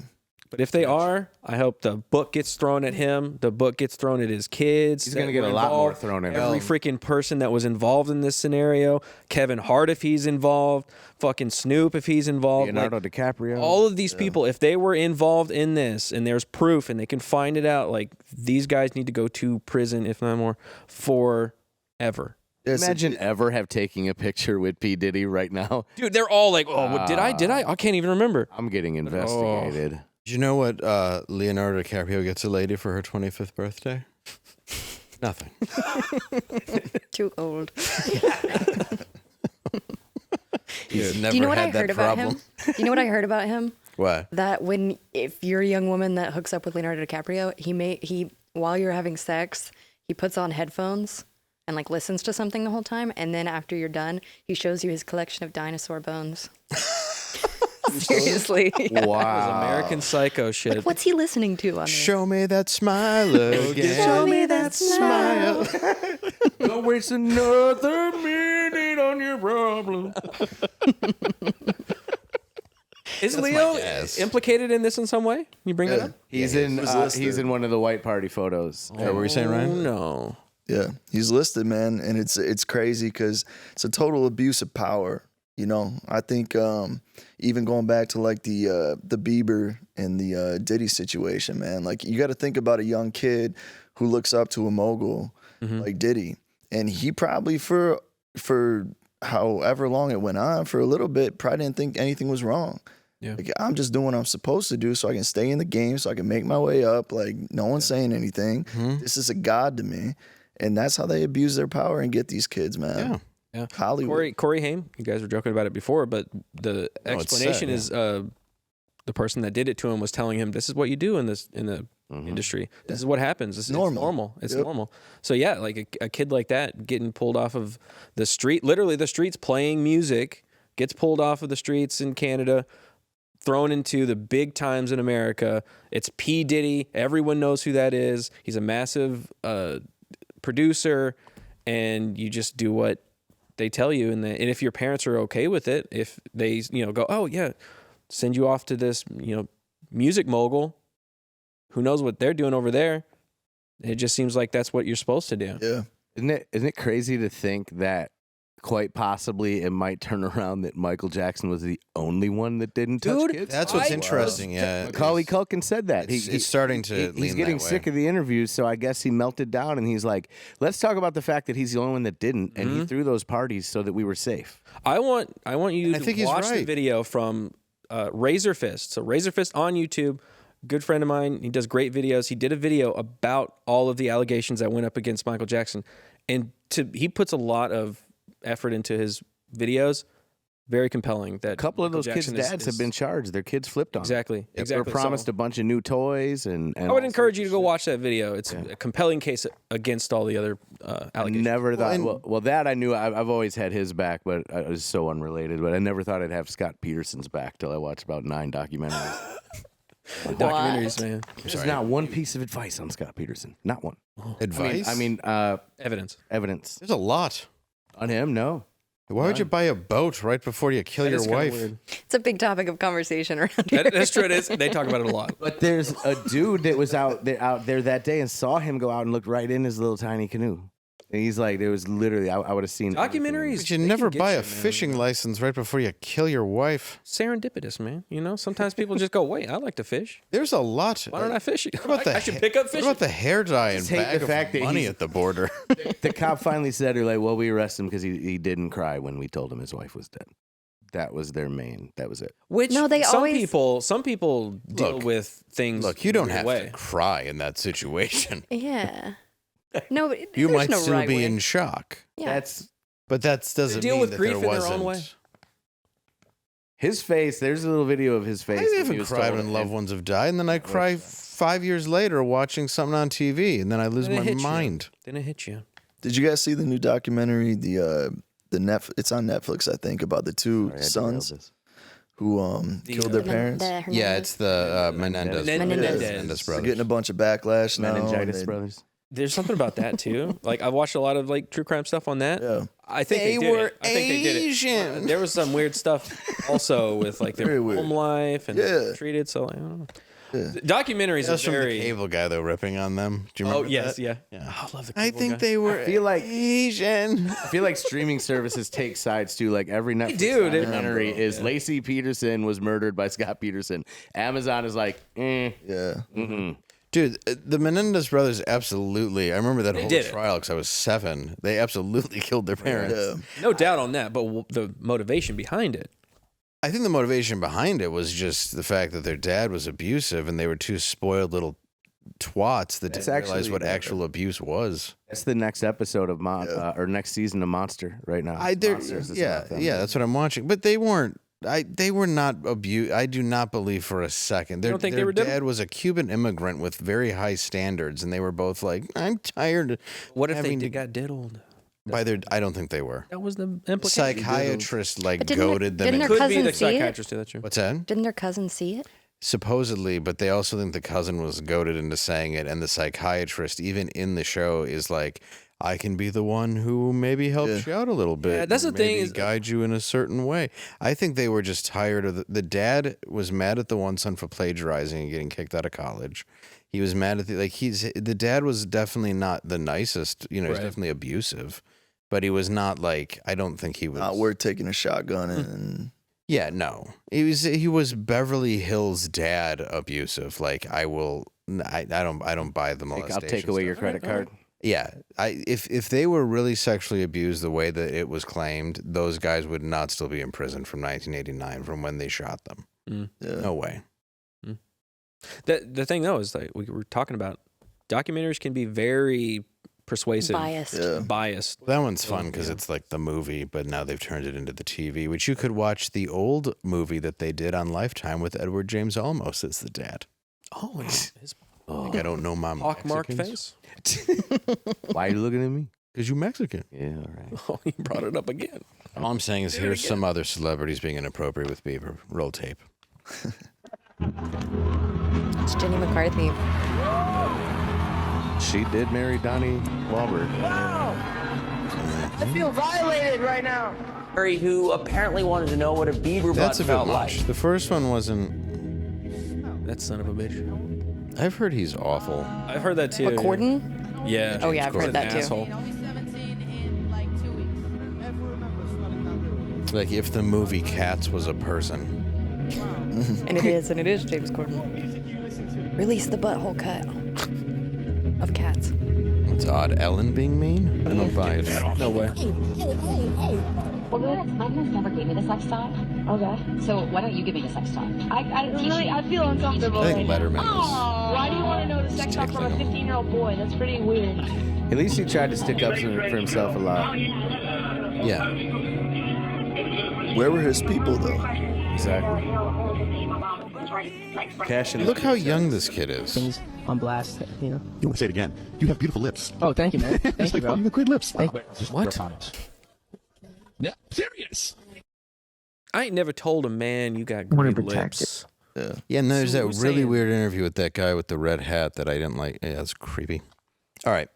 But if they are, I hope the book gets thrown at him. The book gets thrown at his kids. He's gonna get a lot more thrown at him. Every freaking person that was involved in this scenario. Kevin Hart if he's involved. Fucking Snoop if he's involved. Leonardo DiCaprio. All of these people, if they were involved in this and there's proof and they can find it out, like these guys need to go to prison, if not more, forever. Imagine ever have taking a picture with P. Diddy right now. Dude, they're all like, oh, what, did I? I can't even remember. I'm getting investigated. Did you know what Leonardo DiCaprio gets a lady for her 25th birthday? Nothing. Too old. He's never Do you know what I had that heard about problem. him? Do you know what I heard about him? What? That if you're a young woman that hooks up with Leonardo DiCaprio, he while you're having sex, he puts on headphones and like listens to something the whole time, and then after you're done, he shows you his collection of dinosaur bones. Seriously. Yeah. Wow. American Psycho shit. Like, what's he listening to on there? Show me that smile again. Show me that smile. Don't waste another minute on your problem. Is That's Leo my guess. implicated in this in some way? Can you bring it up? He's Yeah, in. he was listed. He's in one of the white party photos. What were you saying, Oh, Ryan? no. Yeah, he's listed, man, and it's crazy because it's a total abuse of power. You know, I think even going back to like the Bieber and the Diddy situation, man. Like you got to think about a young kid who looks up to a mogul like Diddy, and he probably for however long it went on for a little bit, probably didn't think anything was wrong. Yeah. Like I'm just doing what I'm supposed to do so I can stay in the game, so I can make my way up. Like no one's saying anything. This is a god to me, and that's how they abuse their power and get these kids, man. Yeah. Yeah. Hollywood. Corey Haim, you guys were joking about it before, but the explanation sad, is the person that did it to him was telling him, this is what you do in the industry. This is what happens. This is normal. It's normal. So yeah, like a kid like that getting pulled off of the street, literally the streets playing music, gets pulled off of the streets in Canada, thrown into the big times in America. It's P. Diddy. Everyone knows who that is. He's a massive producer, and you just do what they tell you, and if your parents are okay with it, if they go, oh yeah, send you off to this music mogul, who knows what they're doing over there, it just seems like that's what you're supposed to do. Yeah. Isn't it crazy to think that quite possibly it might turn around that Michael Jackson was the only one that didn't touch kids? That's what's interesting. Yeah, Macaulay Culkin said that. It's starting to. He's lean getting that way. sick of the interviews, so I guess he melted down and he's like, "Let's talk about the fact that he's the only one that didn't, and he threw those parties so that we were safe." I want you I think to he's watch the right. video from Razor Fist. So Razor Fist on YouTube. Good friend of mine. He does great videos. He did a video about all of the allegations that went up against Michael Jackson, and he puts a lot of effort into his videos. Very compelling. That a couple of Michael those kids' Jackson dads have been charged. Their kids flipped on exactly. them. They were promised a bunch of new toys, and I would encourage you to go watch that video. It's a compelling case against all the other allegations. Never thought. Well, that I knew. I've always had his back, but it was so unrelated. But I never thought I'd have Scott Peterson's back till I watched about 9 documentaries. Documentaries, man. There's not one piece of advice on Scott Peterson. Not one. Advice? I mean, evidence. There's a lot. On him, no. Why would you buy a boat right before you kill your wife? It's a big topic of conversation around here. That's true. It is. They talk about it a lot. But there's a dude that was out there that day and saw him go out and looked right in his little tiny canoe. And he's like, there was literally, I would have seen documentaries. But you never buy a fishing license right before you kill your wife. Serendipitous, man. You know, sometimes people just go, wait, I like to fish. There's a lot. Why don't I fish? I should pick up fishing. What about the hair dye and bag of money at the border? The cop finally said, "They're like, well, we arrested him because he didn't cry when we told him his wife was dead." That was their main. That was it. Which No, they some always- people deal Look, with things. Look, you don't the have way. to cry in that situation. Yeah. No, but You there's might no still right be way. in shock. Yeah. But that doesn't deal mean with that grief there in their wasn't. own way. His face. There's a little video of his face. I when he haven't was cried told when it. loved ones have died, and then I cry 5 years later watching something on TV, and then I lose Then it my hits you. mind. Then it hits you. Did you guys see the new documentary? It's on Netflix, I think, about the two Sorry, I sons derailed this. who killed their parents. Yeah, it's the Menendez Menendez. They're getting a bunch of backlash now. and Meningitis they- brothers. There's something about that too. Like I've watched a lot of like true crime stuff on that. Yeah. I think they did it. I think they did it. Asian. There was some weird stuff also with like their Very weird. home life and Yeah. treated. So like, I don't know. Yeah. Documentaries That's are from very. the cable guy though, ripping on them. Do you Oh remember? yes, that? yeah. Yeah. Oh, I love the. I cable think guy. they were. I feel like Asian. I feel like streaming services take sides too. Like every Netflix do, dude. documentary is Lacey Peterson was murdered by Scott Peterson. Amazon is like, Yeah. Dude, the Menendez brothers absolutely. I remember that whole did it. trial because I was 7. They absolutely killed their parents. Yeah. No doubt on that, but the motivation behind it. I think the motivation behind it was just the fact that their dad was abusive and they were two spoiled little twats that didn't realize actually what better. actual abuse was. that's the next episode of or next season of Monster right now. Monsters is about them. That's what I'm watching. But they weren't. They were not abused. I do not believe for a second. don't think they their were dad was a Cuban immigrant with very high standards, and they were both like, "I'm tired." of What if they having to-" got diddled? by their? I don't think they were. That was the implication. Psychiatrist like But didn't goaded them. didn't into- their Could be cousin the see it? psychiatrist too. That's true. What's that? Didn't their cousin see it? Supposedly, but they also think the cousin was goaded into saying it, and the psychiatrist, even in the show, is like, "I can be the one who maybe helps you out a little bit. Yeah, that's or the thing maybe is- guide you in a certain way." I think they were just tired of the dad was mad at the one son for plagiarizing and getting kicked out of college. He was mad at the dad was definitely not the nicest. You know, he's Right. definitely abusive, but he was not like I don't think he was. Not worth taking a shotgun and Yeah, no. He was Beverly Hills dad abusive. Like I don't buy the molestation. I'll take away your stuff. credit card. Yeah, if they were really sexually abused the way that it was claimed, those guys would not still be in prison from 1989 from when they shot them. yeah. No way. The thing though is like we were talking about, documentaries can be very persuasive, Biased. Yeah. biased. That one's fun because it's like the movie, but now they've turned it into the TV, which you could watch the old movie that they did on Lifetime with Edward James Olmos as the dad. Oh, his Like, I don't know my pockmarked Mexicans. face. Why are you looking at me? Because you Mexican. Yeah, all right. Oh, he brought it up again. All I'm saying is here's some other celebrities being inappropriate with Bieber. Roll tape. It's Jenny McCarthy. She did marry Donnie Wahlberg. I feel violated right now. Who apparently wanted to know what a Bieber That's butt a bit felt much. like. The first one wasn't. That son of a bitch. I've heard he's awful. I've heard that too. McCorden? Yeah. Oh, yeah, I've He's heard an that too. asshole. Like if the movie Cats was a person. And it is James Corden. Release the butthole cut of cats. It's odd. Ellen being mean? I don't buy it. No way. Well, my parents never gave me the sex talk. Okay. So why don't you give me the sex talk? I feel uncomfortable. I think Letterman was. Why do you want to know the sex talk from a 15-year-old boy? That's pretty weird. At least he tried to stick up for himself a lot. Yeah. Where were his people though? Exactly. Cashing. Look how young this kid is. Things on blast, you know. You want to say it again? You have beautiful lips. Oh, thank you, man. Thank you, bro. You have great lips. What? Yeah, serious. I ain't never told a man you got great lips. Yeah, no, there's that That's what really we're saying. weird interview with that guy with the red hat that I didn't like. Yeah, that's creepy. All right.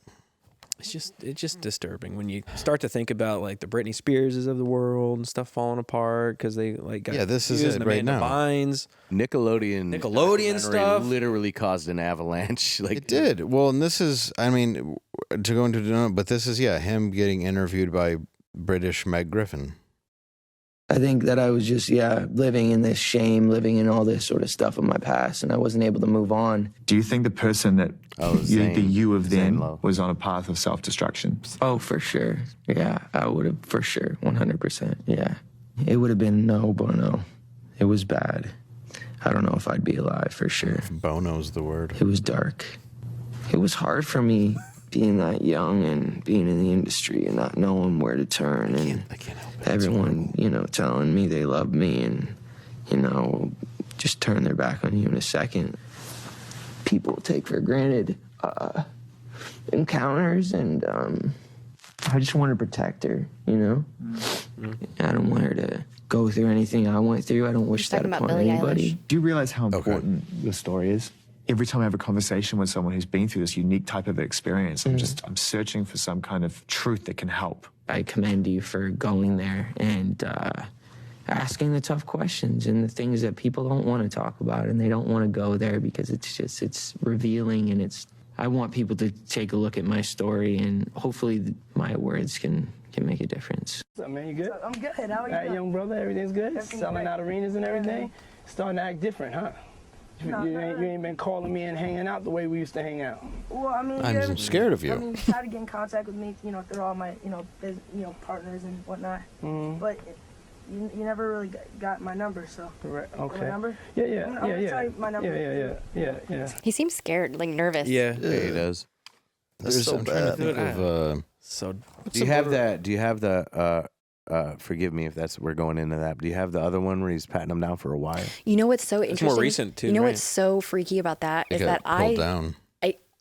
It's just disturbing when you start to think about like the Britney Spearses of the world and stuff falling apart because they like got Yeah, this is used it and right Amanda now. Bynes. Nickelodeon documentary stuff literally caused an avalanche. Like It did. Well, and this is, I mean, to go into, but this is, yeah, him getting interviewed by British Meg Griffin. I think that I was just, living in this shame, living in all this sort of stuff of my past, and I wasn't able to move on. Do you think the person that Zane, the you of then Lowe. was on a path of self-destruction? Oh, for sure. Yeah, I would have, for sure, 100%. Yeah. It would have been no bueno. It was bad. I don't know if I'd be alive, for sure. Bono's the word. It was dark. It was hard for me being that young and being in the industry and not knowing where to turn, and I can't help it. everyone, telling me they love me and, just turn their back on you in a second. People take for granted encounters, and I just want to protect her, I don't want her to go through anything I went through. I don't wish that upon anybody. Do you realize how important your story is? Every time I have a conversation with someone who's been through this unique type of experience, I'm searching for some kind of truth that can help. I commend you for going there and asking the tough questions and the things that people don't want to talk about, and they don't want to go there because it's revealing, and I want people to take a look at my story, and hopefully my words can make a difference. What's up, man? You good? I'm good. How are you? All right, young brother, everything's good? Everything's Selling good. out arenas and everything? Starting to act different, huh? No, you ain't been calling me and hanging out the way we used to hang out. Well, I mean, I'm scared of you. I mean, try to get in contact with me, through all my, partners and whatnot. But you never really got my number, so. Right. My Okay. number? Yeah. I'm gonna tell you my number. Yeah. He seems scared, like nervous. Yeah. Yeah, he does. That's so I'm trying to bad. think of, So Do you have the forgive me if we're going into that, but do you have the other one where he's patting him down for a while? You know what's so interesting? more recent, too, You know right? what's so freaky about that it is got that pulled down.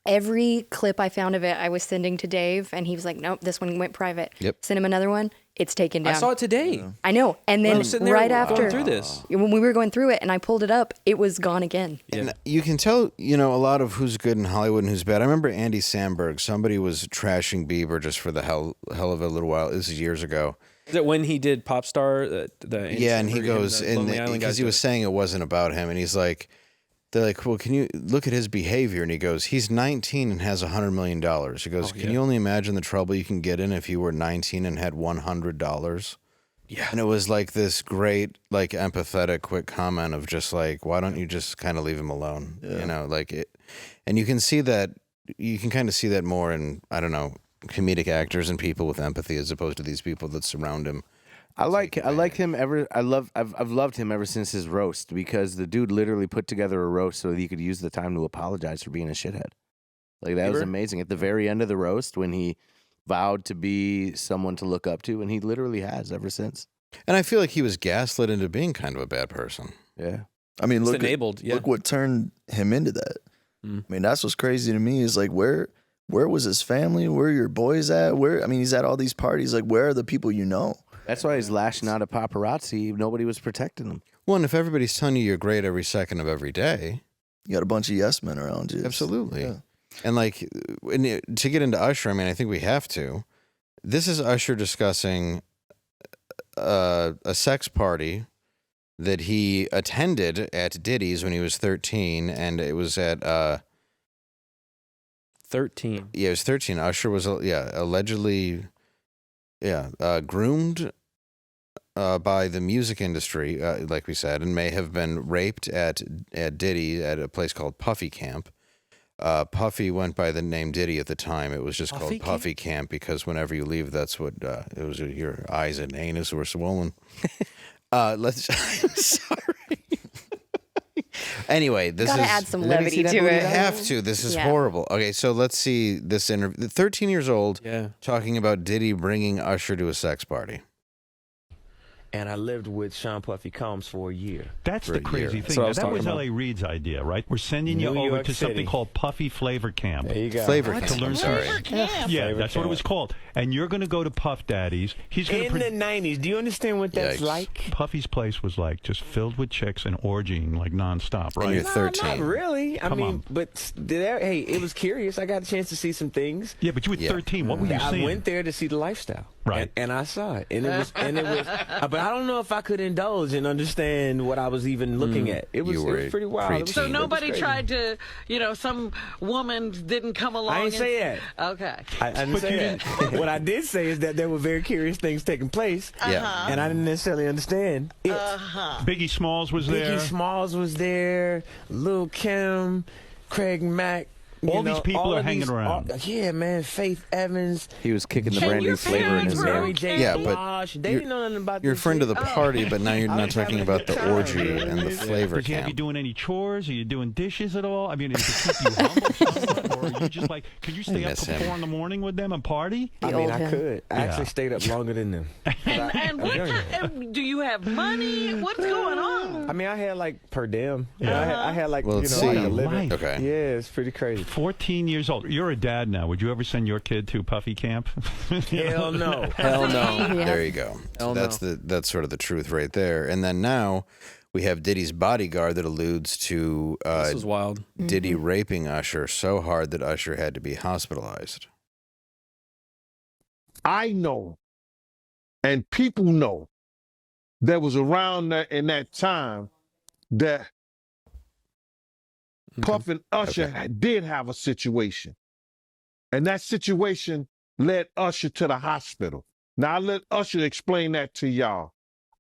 every clip I found of it, I was sending to Dave, and he was like, "Nope, this one went private." Yep. Send him another one. It's taken down. I saw it today. I know. And I then was sitting there right going after through this. when we were going through it, and I pulled it up, it was gone again. And you can tell, a lot of who's good in Hollywood and who's bad. I remember Andy Samberg. Somebody was trashing Bieber just for the hell of a little while. This is years ago. Is it when he did Pop Star? Yeah, and he goes, because he was saying it wasn't about him, and he's like, they're like, well, can you look at his behavior? And he goes, he's 19 and has $100 million. He goes, can you only imagine the trouble you can get in if you were 19 and had $100? Yeah. And it was like this great, like empathetic, quick comment of just like, why don't you just kind of leave him alone? Yeah. Like it, and you can see that, you can kind of see that more in, I don't know, comedic actors and people with empathy as opposed to these people that surround him. I've loved him ever since his roast, because the dude literally put together a roast so that he could use the time to apologize for being a shithead. Like that was amazing. At the very end of the roast, when he vowed to be someone to look up to, and he literally has ever since. And I feel like he was gaslit into being kind of a bad person. Yeah. I mean, look what turned him into that. I mean, that's what's crazy to me is like, where was his family? Where are your boys at? He's at all these parties. Like, where are the people you know? That's why he's lashing out at paparazzi. Nobody was protecting him. Well, and if everybody's telling you you're great every second of every day, you got a bunch of yes men around you. Absolutely. Yeah. And like, to get into Usher, I mean, I think we have to. This is Usher discussing a sex party that he attended at Diddy's when he was 13, and it was at 13. Yeah, it was 13. Usher was allegedly groomed by the music industry, like we said, and may have been raped at Diddy at a place called Puffy Camp. Puffy went by the name Diddy at the time. It was just Puffy called Puffy Camp because whenever you leave, that's what it was. Your eyes and anus were swollen. Let's. Sorry. Anyway, this Gotta is. add some levity to We it. have to. This is Yeah. horrible. Okay, so let's see this interview. 13 years old, talking about Diddy bringing Usher to a sex party. And I lived with Sean Puffy Combs for a year. That's For the a crazy year. thing. That's what I That was was talking L.A. Reid's idea, right? We're sending you New over York to something City. called Puffy Flavor Camp. There you go. Flavor To Camp. learn Sorry. Yeah, Flavor that's what it was Camp. called. And you're going to go to Puff Daddy's. He's going In the 90s, do you understand what that's Yikes. like? Puffy's place was like just filled with chicks and orgying like nonstop, right? And you're No, 13. not really. I Come mean, on. but hey, it was curious. I got a chance to see some things. Yeah, but you were 13. What were you I seeing? went there to see the lifestyle, Right. And I saw it, and it was, but I don't know if I could indulge and understand what I was even looking at. It was, You were pretty wild. It was, preteen. So it was nobody crazy. tried to, some woman didn't come along. I didn't say that. Okay. I didn't say that. What I did say is that there were very curious things taking place, Yeah. and I didn't necessarily understand it. Biggie Smalls was there. Biggie Smalls was there, Lil' Kim, Craig Mack. All these people are hanging around. Yeah, man. Faith Evans. He was kicking the Can brand your new flavor in parents his were mouth. Mary J. Yeah, but Blige. They you're- didn't know nothing about You're a this friend of shit. the party, but now you're I not was talking having a about good the time. orgy and the flavor Did you have you camp. doing any chores? Are you doing dishes at all? I mean, does it keep you humble? Or are you just like, can you stay up miss till him. 4 in the morning with them and party? I mean, I could. I Yeah. actually stayed up longer than them. And what kind, do you have money? What's going on? I mean, I had like per diem. Yeah. I had like, Well, you let's know, like see. a living. Life. Okay. Yeah, it's pretty crazy. 14 years old. You're a dad now. Would you ever send your kid to Puffy Camp? Hell no. Hell no. Yeah. There you go. So Hell that's sort of the truth right there. And then now we have Diddy's bodyguard that alludes to This was wild. Diddy raping Usher so hard that Usher had to be hospitalized. I know, and people know, that was around that in that time that Puff and Usher did have a situation. And that situation led Usher to the hospital. Now, I let Usher explain that to y'all.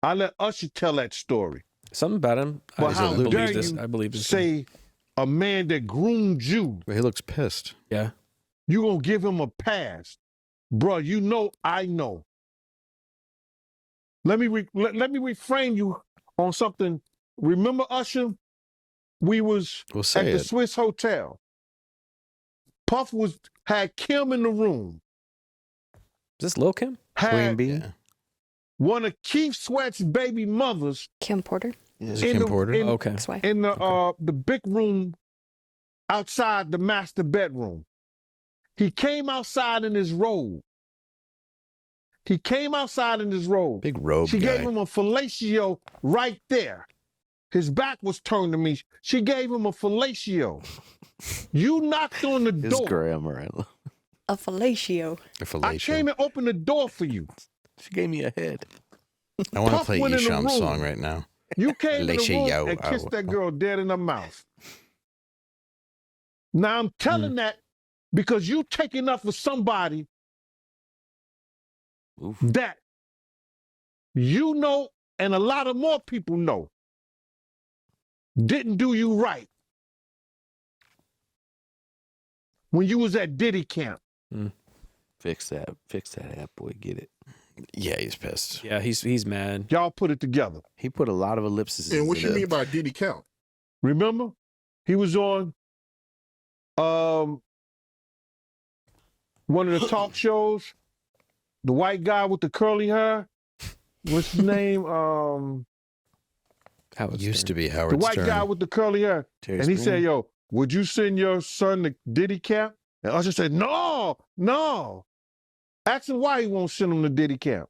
I let Usher tell that story. Something about him. But how dare you I believe this. say a man that groomed you, But he looks pissed. Yeah. you gonna give him a pass? Bro, you know I know. Let me reframe you on something. Remember Usher? We was We'll at say the it. Swiss Hotel. Puff had Kim in the room. Is this Lil Kim? Had Yeah. one of Keith Sweat's baby mothers Kim Porter. Is it Kim Porter? Okay. Ex-wife. in the big room outside the master bedroom. He came outside in his robe. Big robe She guy. gave him a fellatio right there. His back was turned to me. She gave him a fellatio. You knocked on the His door. grammar. A fellatio. A I fellatio. came and opened the door for you. She gave me a head. I want to Puff play went in the Esham's room. song right now. You came in the room Fellatio. and kissed that girl dead in the mouth. Now I'm telling that because you taking up for somebody that you know and a lot of more people know didn't do you right when you was at Diddy camp. Fix that app, boy. Get it. Yeah, he's pissed. Yeah, he's mad. Y'all put it together. He put a lot of ellipses. And what in you it. mean by Diddy count? Remember? He was on one of the talk shows. The white guy with the curly hair. What's his name? Used to be The Howard white Stern. guy with the curly hair. Terry And he Springer. said, yo, would you send your son to Diddy camp? And Usher said, no. Ask him why he won't send him to Diddy camp.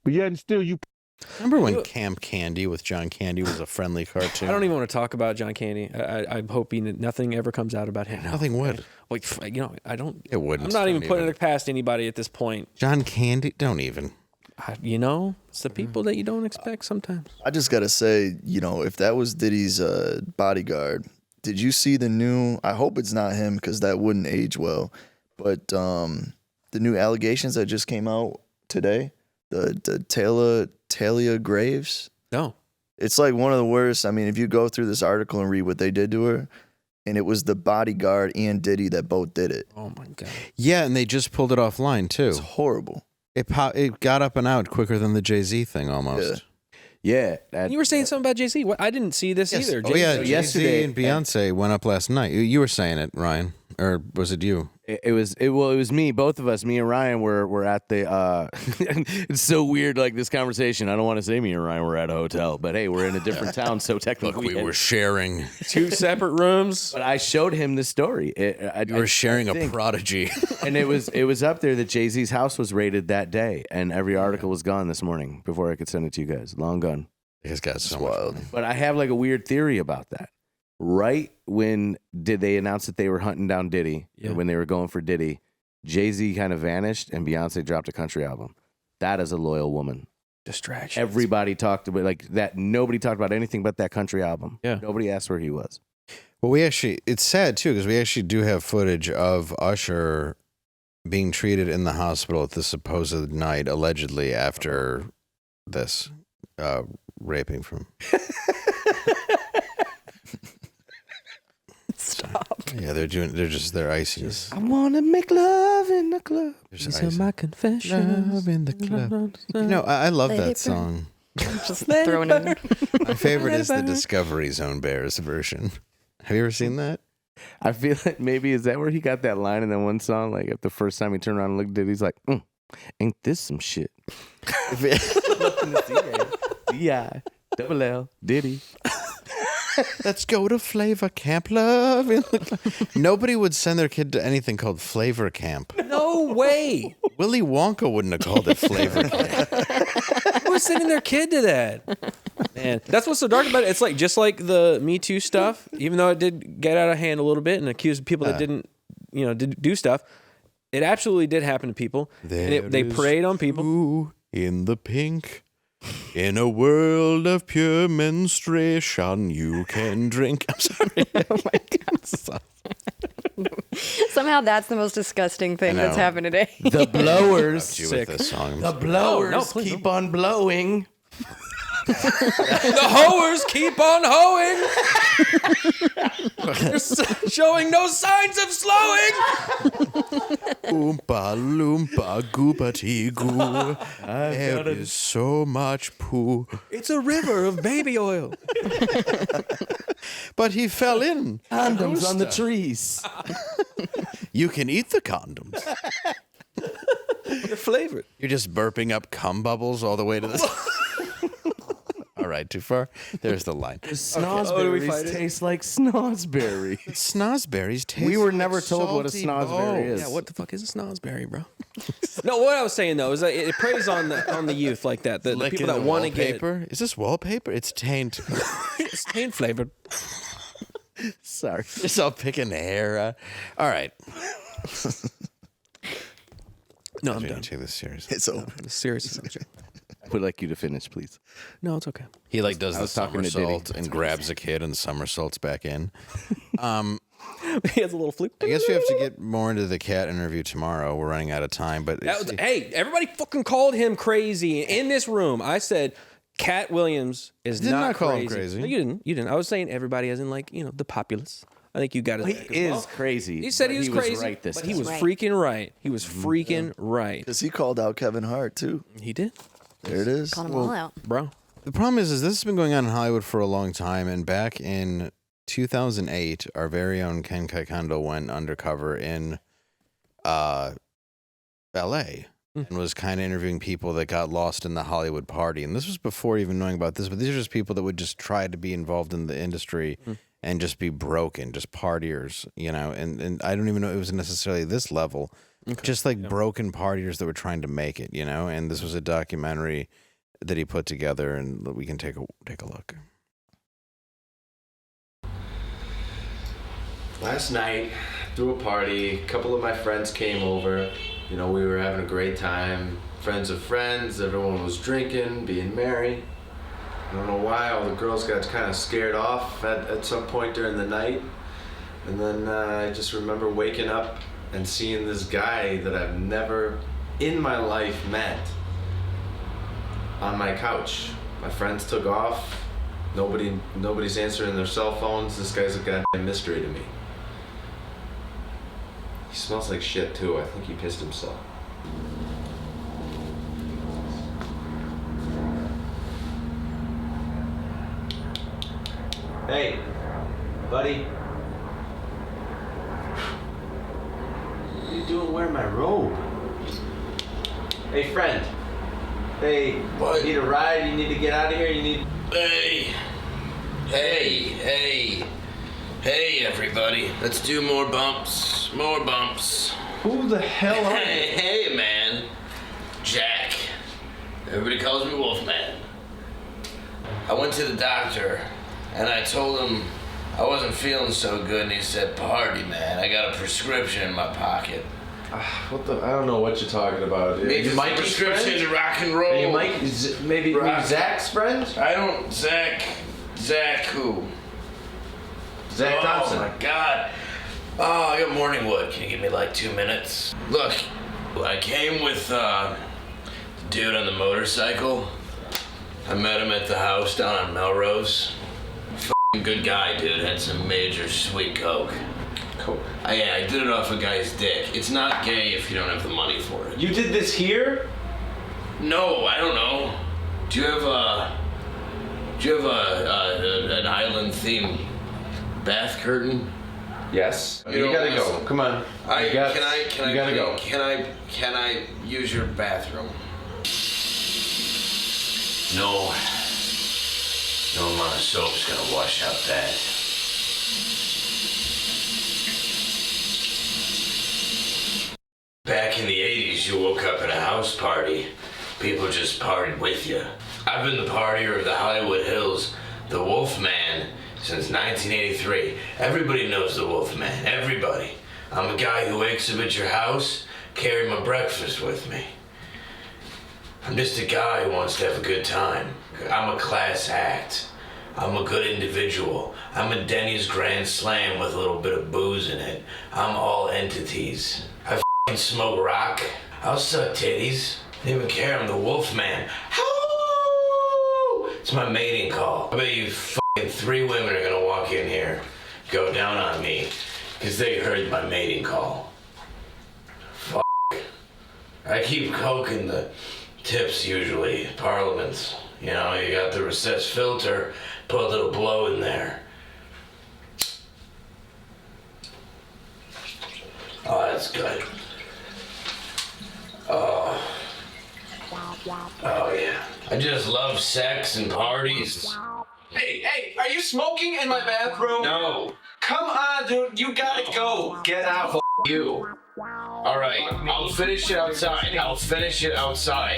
But yet and still you... Remember when Camp Candy with John Candy was a friendly cartoon? I don't even want to talk about John Candy. I'm hoping nothing ever comes out about him. Nothing would. Like, I don't. It wouldn't. I'm not even Don't putting even. it past anybody at this point. John Candy? Don't even. It's the people that you don't expect sometimes. I just gotta say, if that was Diddy's bodyguard, did you see the new? I hope it's not him because that wouldn't age well. But the new allegations that just came out today, the Talia Graves. No. It's like one of the worst. I mean, if you go through this article and read what they did to her, and it was the bodyguard and Diddy that both did it. Oh my God. Yeah, and they just pulled it offline too. It's horrible. It got up and out quicker than the Jay-Z thing almost. Yeah. You were saying something about Jay-Z. I didn't see this either. Oh yeah, Jay-Z yesterday and Beyonce went up last night. You were saying it, Ryan, or was it you? It was me. Both of us, me and Ryan, were at the. It's so weird, like this conversation. I don't want to say me and Ryan were at a hotel, but hey, we're in a different town, so technically we were sharing 2 separate rooms. But I showed him the story. You were sharing a prodigy, and it was up there that Jay-Z's house was raided that day, and every article was gone this morning before I could send it to you guys. Long gone. This guy's so wild. But I have like a weird theory about that. Right when did they announce that they were hunting down Diddy, or when they were going for Diddy, Jay-Z kind of vanished and Beyonce dropped a country album. That is a loyal woman. Distraction. Everybody talked about like that. Nobody talked about anything but that country album. Yeah. Nobody asked where he was. Well, it's sad too because we actually do have footage of Usher being treated in the hospital at the supposed night, allegedly after this raping from. Stop. Yeah, they're ices. I wanna make love in the club. These are my confessions. Love in the club. You know, I love Let that it burn. song. Just throwing it in. My favorite is the Discovery Zone Bears version. Have you ever seen that? I feel like maybe is that where he got that line in that one song? Like at the first time he turned around and looked at it, he's like, "Ain't this some shit?" Yeah, double L, Diddy. Let's go to Flavor Camp, love. Nobody would send their kid to anything called Flavor Camp. No way. Willy Wonka wouldn't have called it Flavor Camp. Who's sending their kid to that? Man, that's what's so dark about it. It's like just like the Me Too stuff, even though it did get out of hand a little bit and accuse people that didn't, did do stuff. It absolutely did happen to people. And they preyed on people. In the pink. In a world of pure menstruation, you can drink. I'm sorry. Oh my God. Somehow that's the most disgusting thing that's happened today. The blowers. Sick. This song. The blowers keep on blowing. The hoers keep on hoeing. They're showing no signs of slowing. Oompa loompa goopity goo. There is so much poo. It's a river of baby oil. But he fell in. Condoms on the trees. You can eat the condoms. They're flavored. You're just burping up cum bubbles all the way to the... All right, too far? There's the line. Snozberries taste like snozberry. Snozberries taste We were like never told what a salty snozberry is. Yeah, what the fuck is a snozberry, bro? No, what I was saying though is that it preys on the youth like that. The people that want to get it. Is this wallpaper? It's taint. It's taint flavored. Sorry. Just all picking hair. All right. No, I'm going done. to take this serious. It's over. Serious. I would like you to finish, please. No, it's okay. He like does the was talking to somersault Diddy. and grabs a kid and somersaults back in. He has a little fluke. I guess we have to get more into the Katt interview tomorrow. We're running out of time, but Hey, everybody fucking called him crazy in this room. I said Katt Williams is Did not call him crazy. crazy. No, you didn't. You didn't. I was saying everybody as in like, the populace. I think you got it. He is crazy. He said but he was crazy, right this but time. he was freaking right. He was freaking right. Because he called out Kevin Hart, too. He did. There it is. Called them all out. Bro. the problem is this has been going on in Hollywood for a long time, and back in 2008, our very own Ken Kaikando went undercover in L.A. and was kind of interviewing people that got lost in the Hollywood party. And this was before even knowing about this, but these are just people that would just try to be involved in the industry and just be broken, just partiers, you know. And I don't even know it was necessarily this level, just like broken partiers that were trying to make it, you know. And this was a documentary that he put together, and we can take a look. Last night, threw a party, a couple of my friends came over. You know, we were having a great time. Friends of friends, everyone was drinking, being merry. I don't know why, all the girls got kind of scared off at some point during the night. And then I just remember waking up and seeing this guy that I've never in my life met on my couch. My friends took off. Nobody's answering their cell phones. This guy's a goddamn mystery to me. He smells like shit too. I think he pissed himself. Hey, buddy. What are you doing wearing my robe? Hey, friend. Hey, what? You need a ride? You need to get out of here? You need... Hey, everybody. Let's do more bumps. More bumps. Who the hell are you? Hey, man. Jack. Everybody calls me Wolfman. I went to the doctor, and I told him I wasn't feeling so good, and he said, party, man. I got a prescription in my pocket. What the? I don't know what you're talking about. Maybe Mike's prescription friend? to rock and roll. Are you Mike? Maybe Zach's friend? I don't. Zach who? Zach Thompson. Oh my God. Oh, I got morning wood. Can you give me like 2 minutes? Look, I came with the dude on the motorcycle. I met him at the house down on Melrose. F***ing good guy, dude. Had some major sweet coke. Cool. I did it off a guy's dick. It's not gay if you don't have the money for it. You did this here? No, I don't know. Do you have an island theme bath curtain? Yes. You You gotta go. Come on. Can you gotta go. Can I use your bathroom? No amount of soap's gonna wash out that. Back in the 80s, you woke up at a house party. People just partied with you. I've been the partier of the Hollywood Hills, the Wolfman, since 1983. Everybody knows the Wolfman, everybody. I'm a guy who wakes up at your house, carry my breakfast with me. I'm just a guy who wants to have a good time. I'm a class act. I'm a good individual. I'm a Denny's Grand Slam with a little bit of booze in it. I'm all entities. I f***ing smoke rock. I'll suck titties. I don't even care. I'm the Wolfman. Hello! It's my mating call. I bet you f***ing 3 women are gonna walk in here, go down on me, because they heard my mating call. F***. I keep coking the tips usually, Parliaments. You know, you got the recessed filter, put a little blow in there. Oh, that's good. Oh yeah. I just love sex and parties. Hey, are you smoking in my bathroom? No. Come on, dude, you gotta go. Get out. F*** you. All right, I'll finish it outside.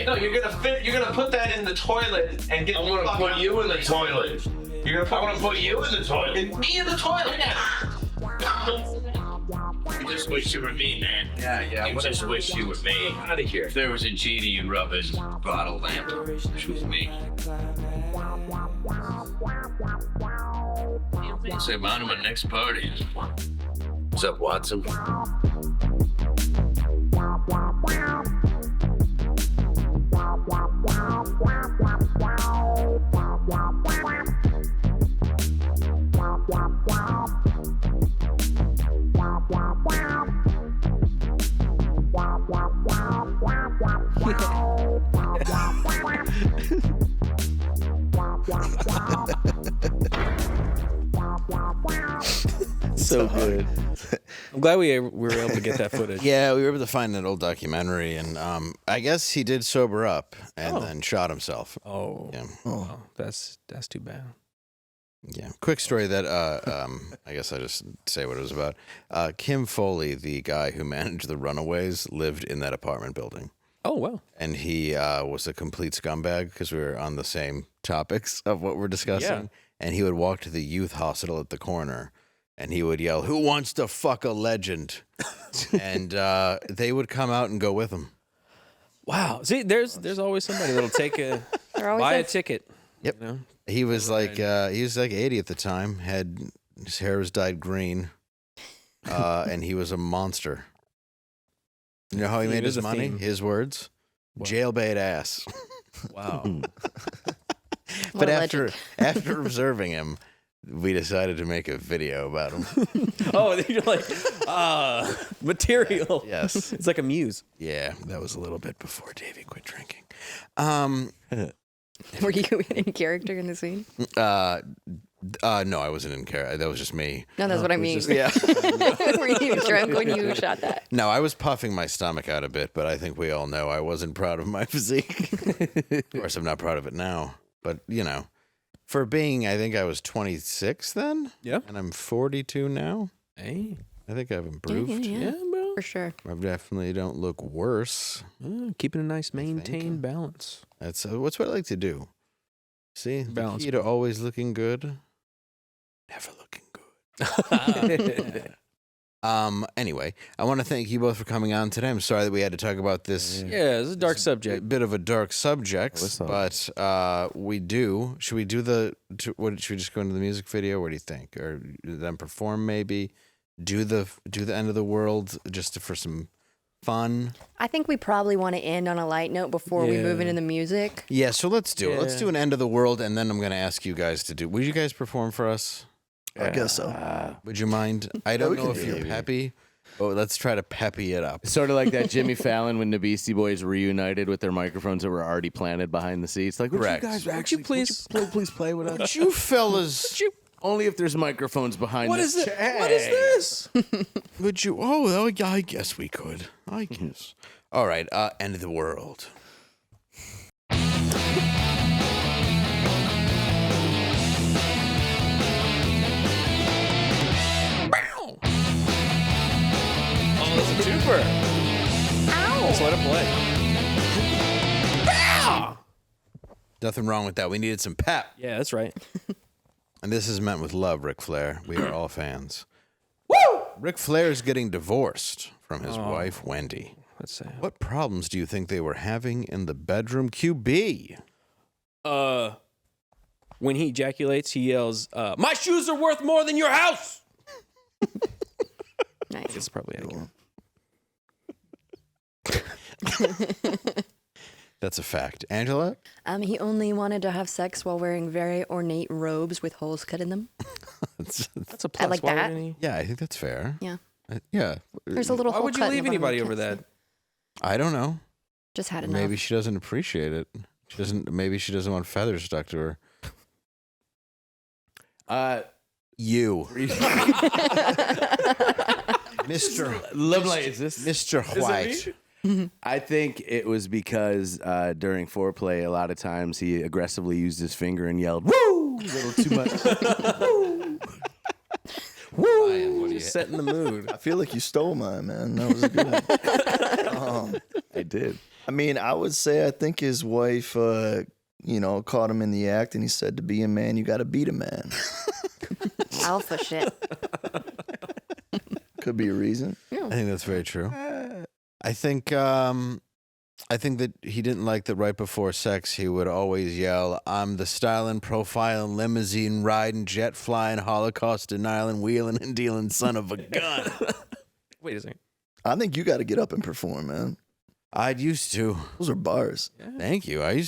No, you're gonna put that in the toilet and get. I'm gonna put you in the toilet. You're gonna put you in the toilet. me in the toilet now. You just wish you were me, man. Yeah. You just wish you were me. Out of here. If there was a genie you'd rub his bottle lamp, which was me. Say, I'm on to my next party. What's up, Watson? So good. I'm glad we were able to get that footage. Yeah, we were able to find that old documentary, and I guess he did sober up and then shot himself. Oh, yeah. Oh, that's too bad. Yeah. Quick story that I guess I just say what it was about. Kim Foley, the guy who managed the Runaways, lived in that apartment building. Oh, wow. And he was a complete scumbag because we were on the same topics of what we're discussing. Yeah. And he would walk to the youth hospital at the corner and he would yell, "Who wants to fuck a legend?" And they would come out and go with him. Wow. See, there's always somebody that'll take buy a ticket. Yep. You know? He was like 80 at the time. His hair was dyed green, and he was a monster. You know how he made his money? Theme. His words: jailbait ass. Wow. But a after legend. after observing him, we decided to make a video about him. Oh, you're like, material. Yes. It's like a muse. Yeah, that was a little bit before Davey quit drinking. Were you in character in the scene? No, I wasn't in character. That was just me. No, that's what I mean. Yeah. Were you drunk when you shot that? No, I was puffing my stomach out a bit, but I think we all know I wasn't proud of my physique. Of course, I'm not proud of it now. But, you know, for being, I think I was 26 then. Yeah. And I'm 42 now. Hey. I think I've improved. Yeah, bro. For sure. I definitely don't look worse. Keeping a nice maintained balance. That's what's what I like to do. See, Balance. the key to always looking good. Never looking good. Anyway, I want to thank you both for coming on today. I'm sorry that we had to talk about this. Yeah, it's a dark subject. A bit of a dark subject, but we do. Should we do should we just go into the music video? What do you think? Or them perform maybe? Do the end of the world just for some fun? I think we probably want to end on a light note before we move into the music. Yeah, so let's do it. Let's do an end of the world, and then I'm going to ask you guys to do. Would you guys perform for us? I guess so. Would you mind? I don't know if you're peppy. Oh, let's try to peppy it up. Sort of like that Jimmy Fallon when the Beastie Boys reunited with their microphones that were already planted behind the seats. Like, would Correct. you guys actually please play with us? Would you fellas? Only if there's microphones behind What us. is it? What is this? Would you? Oh, yeah, I guess we could. I guess. All right. End of the world. Oh, that's a twofer. Ow. Let's let it play. Nothing wrong with that. We needed some pep. Yeah, that's right. And this is meant with love, Ric Flair. We are all fans. Woo! Ric Flair is getting divorced from his wife, Wendy. Let's say. What problems do you think they were having in the bedroom, QB? When he ejaculates, he yells, "My shoes are worth more than your house." Nice. It's probably That's a fact. Angela? He only wanted to have sex while wearing very ornate robes with holes cut in them. That's a plus. I like Why that. wouldn't he? Yeah, I think that's fair. Yeah. Yeah. There's a little Why hole would you cut in leave the bottom of anybody the over pants. that? I don't know. Just had enough. Maybe she doesn't appreciate it. She doesn't. Maybe she doesn't want feathers stuck to her. You, Mr. Lovelace, is this Mr. White. I think it was because during foreplay, a lot of times he aggressively used his finger and yelled, "Woo!" a little too much. Woo! Woo! Ryan, what do you Setting the mood. I feel like you stole mine, man. That was a good one. I did. I mean, I would say I think his wife, caught him in the act, and he said, "To be a man, you got to beat a man." Alpha shit. Could be a reason. I think that's very true. I think that he didn't like that right before sex he would always yell, "I'm the styling, profiling, limousine riding, jet flying, Holocaust denying, wheeling and dealing son of a gun." Wait a second. I think you got to get up and perform, man. I'd used to. Those are bars. Thank you. I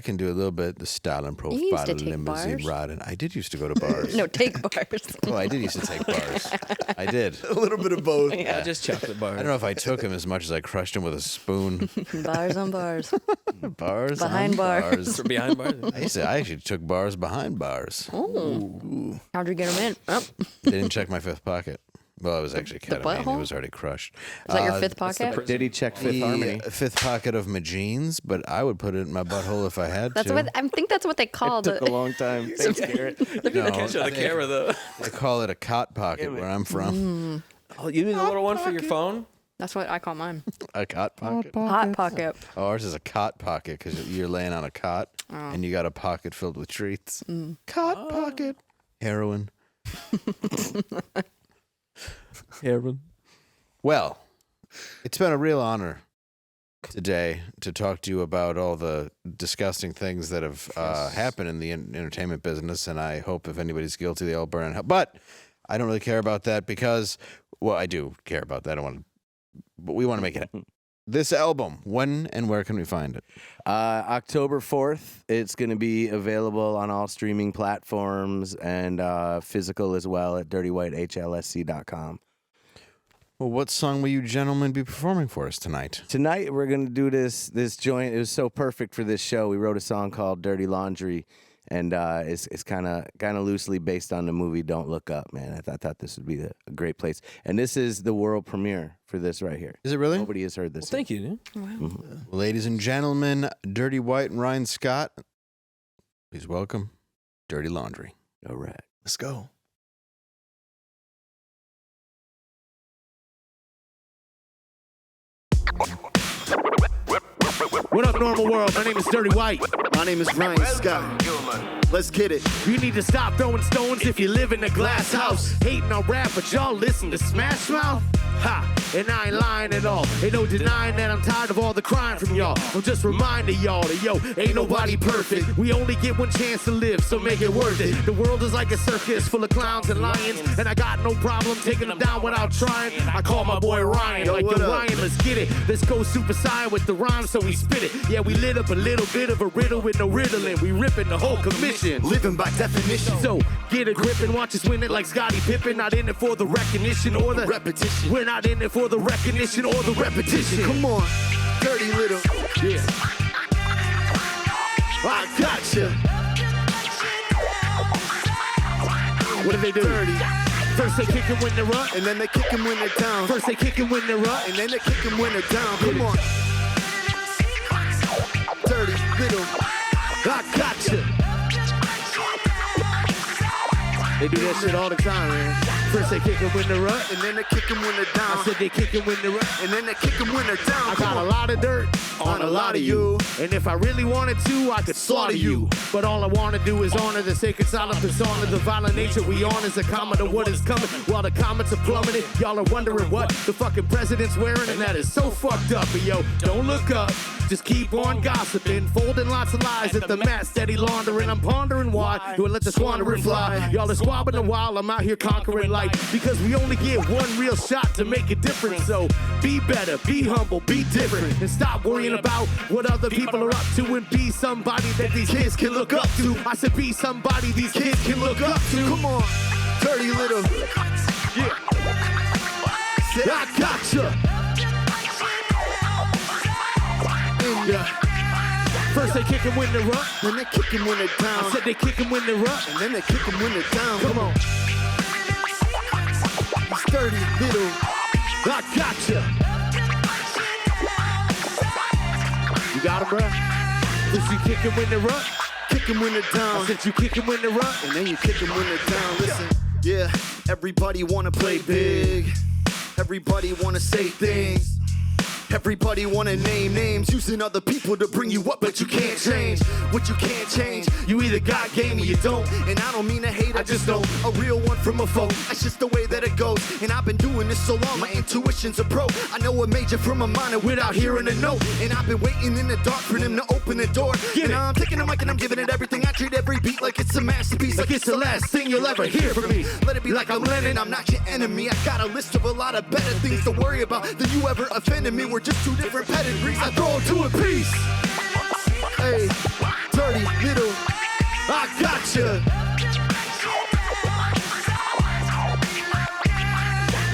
can do a little bit the styling, You used to profiling, take limousine bars. riding. I did used to go to bars. No, take bars. Oh, I did used to take bars. I did. A little bit of both. Yeah, just chocolate bars. I don't know if I took him as much as I crushed him with a spoon. Bars on bars. Bars Behind on bars. Behind bars. I actually took bars behind bars. Oh. How'd you get them in? Oh. They didn't check my fifth pocket. Well, it was actually The ketamine. It butthole? was already crushed. Is that your fifth pocket? Did he check Fifth The Harmony? fifth pocket of my jeans, but I would put it in my butthole if I had That's to. what I think. That's what they called It took it. a long time. Thanks, Garrett. No, Catch on the camera though. They call it a cot pocket where I'm from. Oh, you mean the little one for your phone? That's what I call mine. A cot pocket? Hot pocket. Oh, ours is a cot pocket because you're laying on a cot and you got a pocket filled with treats. Cot pocket. Heroin. Heroin. Well, it's been a real honor today to talk to you about all the disgusting things that have happened in the entertainment business, and I hope if anybody's guilty, they all burn in hell. But I don't really care about that because, well, I do care about that. But we want to make it this album, when and where can we find it? October 4th. It's going to be available on all streaming platforms and physical as well at dirtywhitehLSC.com. Well, what song will you gentlemen be performing for us tonight? Tonight we're going to do this joint. It was so perfect for this show. We wrote a song called Dirty Laundry, and it's kind of loosely based on the movie Don't Look Up, man. I thought this would be a great place. And this is the world premiere for this right here. Is it really? Nobody has heard this. Well, thank you, dude. Wow. Mm-hmm. Ladies and gentlemen, Dirty White and Ryan Scott, please welcome Dirty Laundry. All right. Let's go. What up, normal world? My name is Dirty White. My name is Ryan Scott. Let's get it. You need to stop throwing stones if you live in a glass house. Hating on rap, but y'all listen to Smash Mouth? Ha! And I ain't lying at all. Ain't no denying that I'm tired of all the crime from y'all. I'm just reminding y'all that, yo, ain't nobody perfect. We only get one chance to live, so make it worth it. The world is like a circus full of clowns and lions, and I got no problem taking them down without trying. I call my boy Ryan, like, yo, Ryan, let's get it. Let's go Super Saiyan with the rhyme, so we spit it. Yeah, we lit up a little bit of a riddle with no riddling. We ripping the whole commission. Living by definition. So get a grip and watch us win it like Scottie Pippen. Not in it for the recognition or the repetition. We're not in it for the recognition or the repetition. Come on, dirty little. Yeah. I gotcha. What do they do? Dirty. First they kick him when they're up, and then they kick him when they're down. First they kick him when they're up, and then they kick him when they're down. Come on. Dirty little. I gotcha. They do that shit all the time, man. First they kick him when they're up, and then they kick him when they're down. I said they kick him when they're up, and then they kick him when they're down. I got a lot of dirt on a lot of you, and if I really wanted to, I could slaughter you. But all I want to do is honor the sacred silent persona. The violent nature we on is a comment of what is coming. While the comments are plummeting, y'all are wondering what the fucking president's wearing, and that is so fucked up. But yo, don't look up. Just keep on gossiping, folding lots of lies at the mat, steady laundering. I'm pondering why you let the squandering fly. Y'all are squabbling a while, I'm out here conquering life. Because we only get one real shot to make a difference. So be better, be humble, be different, and stop worrying about what other people are up to, and be somebody that these kids can look up to. I said be somebody these kids can look up to. Come on, dirty little. Yeah. I gotcha. Yeah. First they kick him when they're up, then they kick him when they're down. I said they kick him when they're up, and then they kick him when they're down. Come on. It's dirty little. I gotcha. You got him, bruh? First you kick him when they're up, kick him when they're down. I said you kick him when they're up, and then you kick him when they're down. Listen, yeah, everybody wanna play big. Everybody wanna say things. Everybody wanna name names, using other people to bring you up, but you can't change what you can't change. You either got game or you don't, and I don't mean to hate, I just know a real one from a foe. That's just the way that it goes, and I've been doing this so long, my intuition's a pro. I know a major from a minor without hearing a note, and I've been waiting in the dark for them to open the door. And I'm taking the mic and I'm giving it everything. I treat every beat like it's a masterpiece, like it's the last thing you'll ever hear from me. Let it be like I'm Lennon, I'm not your enemy. I got a list of a lot of better things to worry about than you ever offended me. We're just two different pedigrees. I throw them to a piece. Hey, dirty little. I gotcha.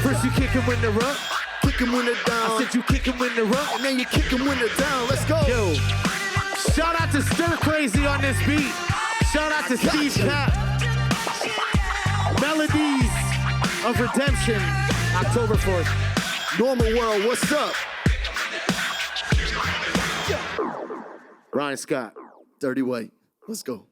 First you kick him when they're up, kick him when they're down. I said you kick him when they're up, and then you kick him when they're down. Let's go. Yo, shout out to Stir Crazy on this beat. Shout out to Steve Katt. Melodies of Redemption, October 4th. Normal world, what's up? Ryan Scott. Dirty White. Let's go.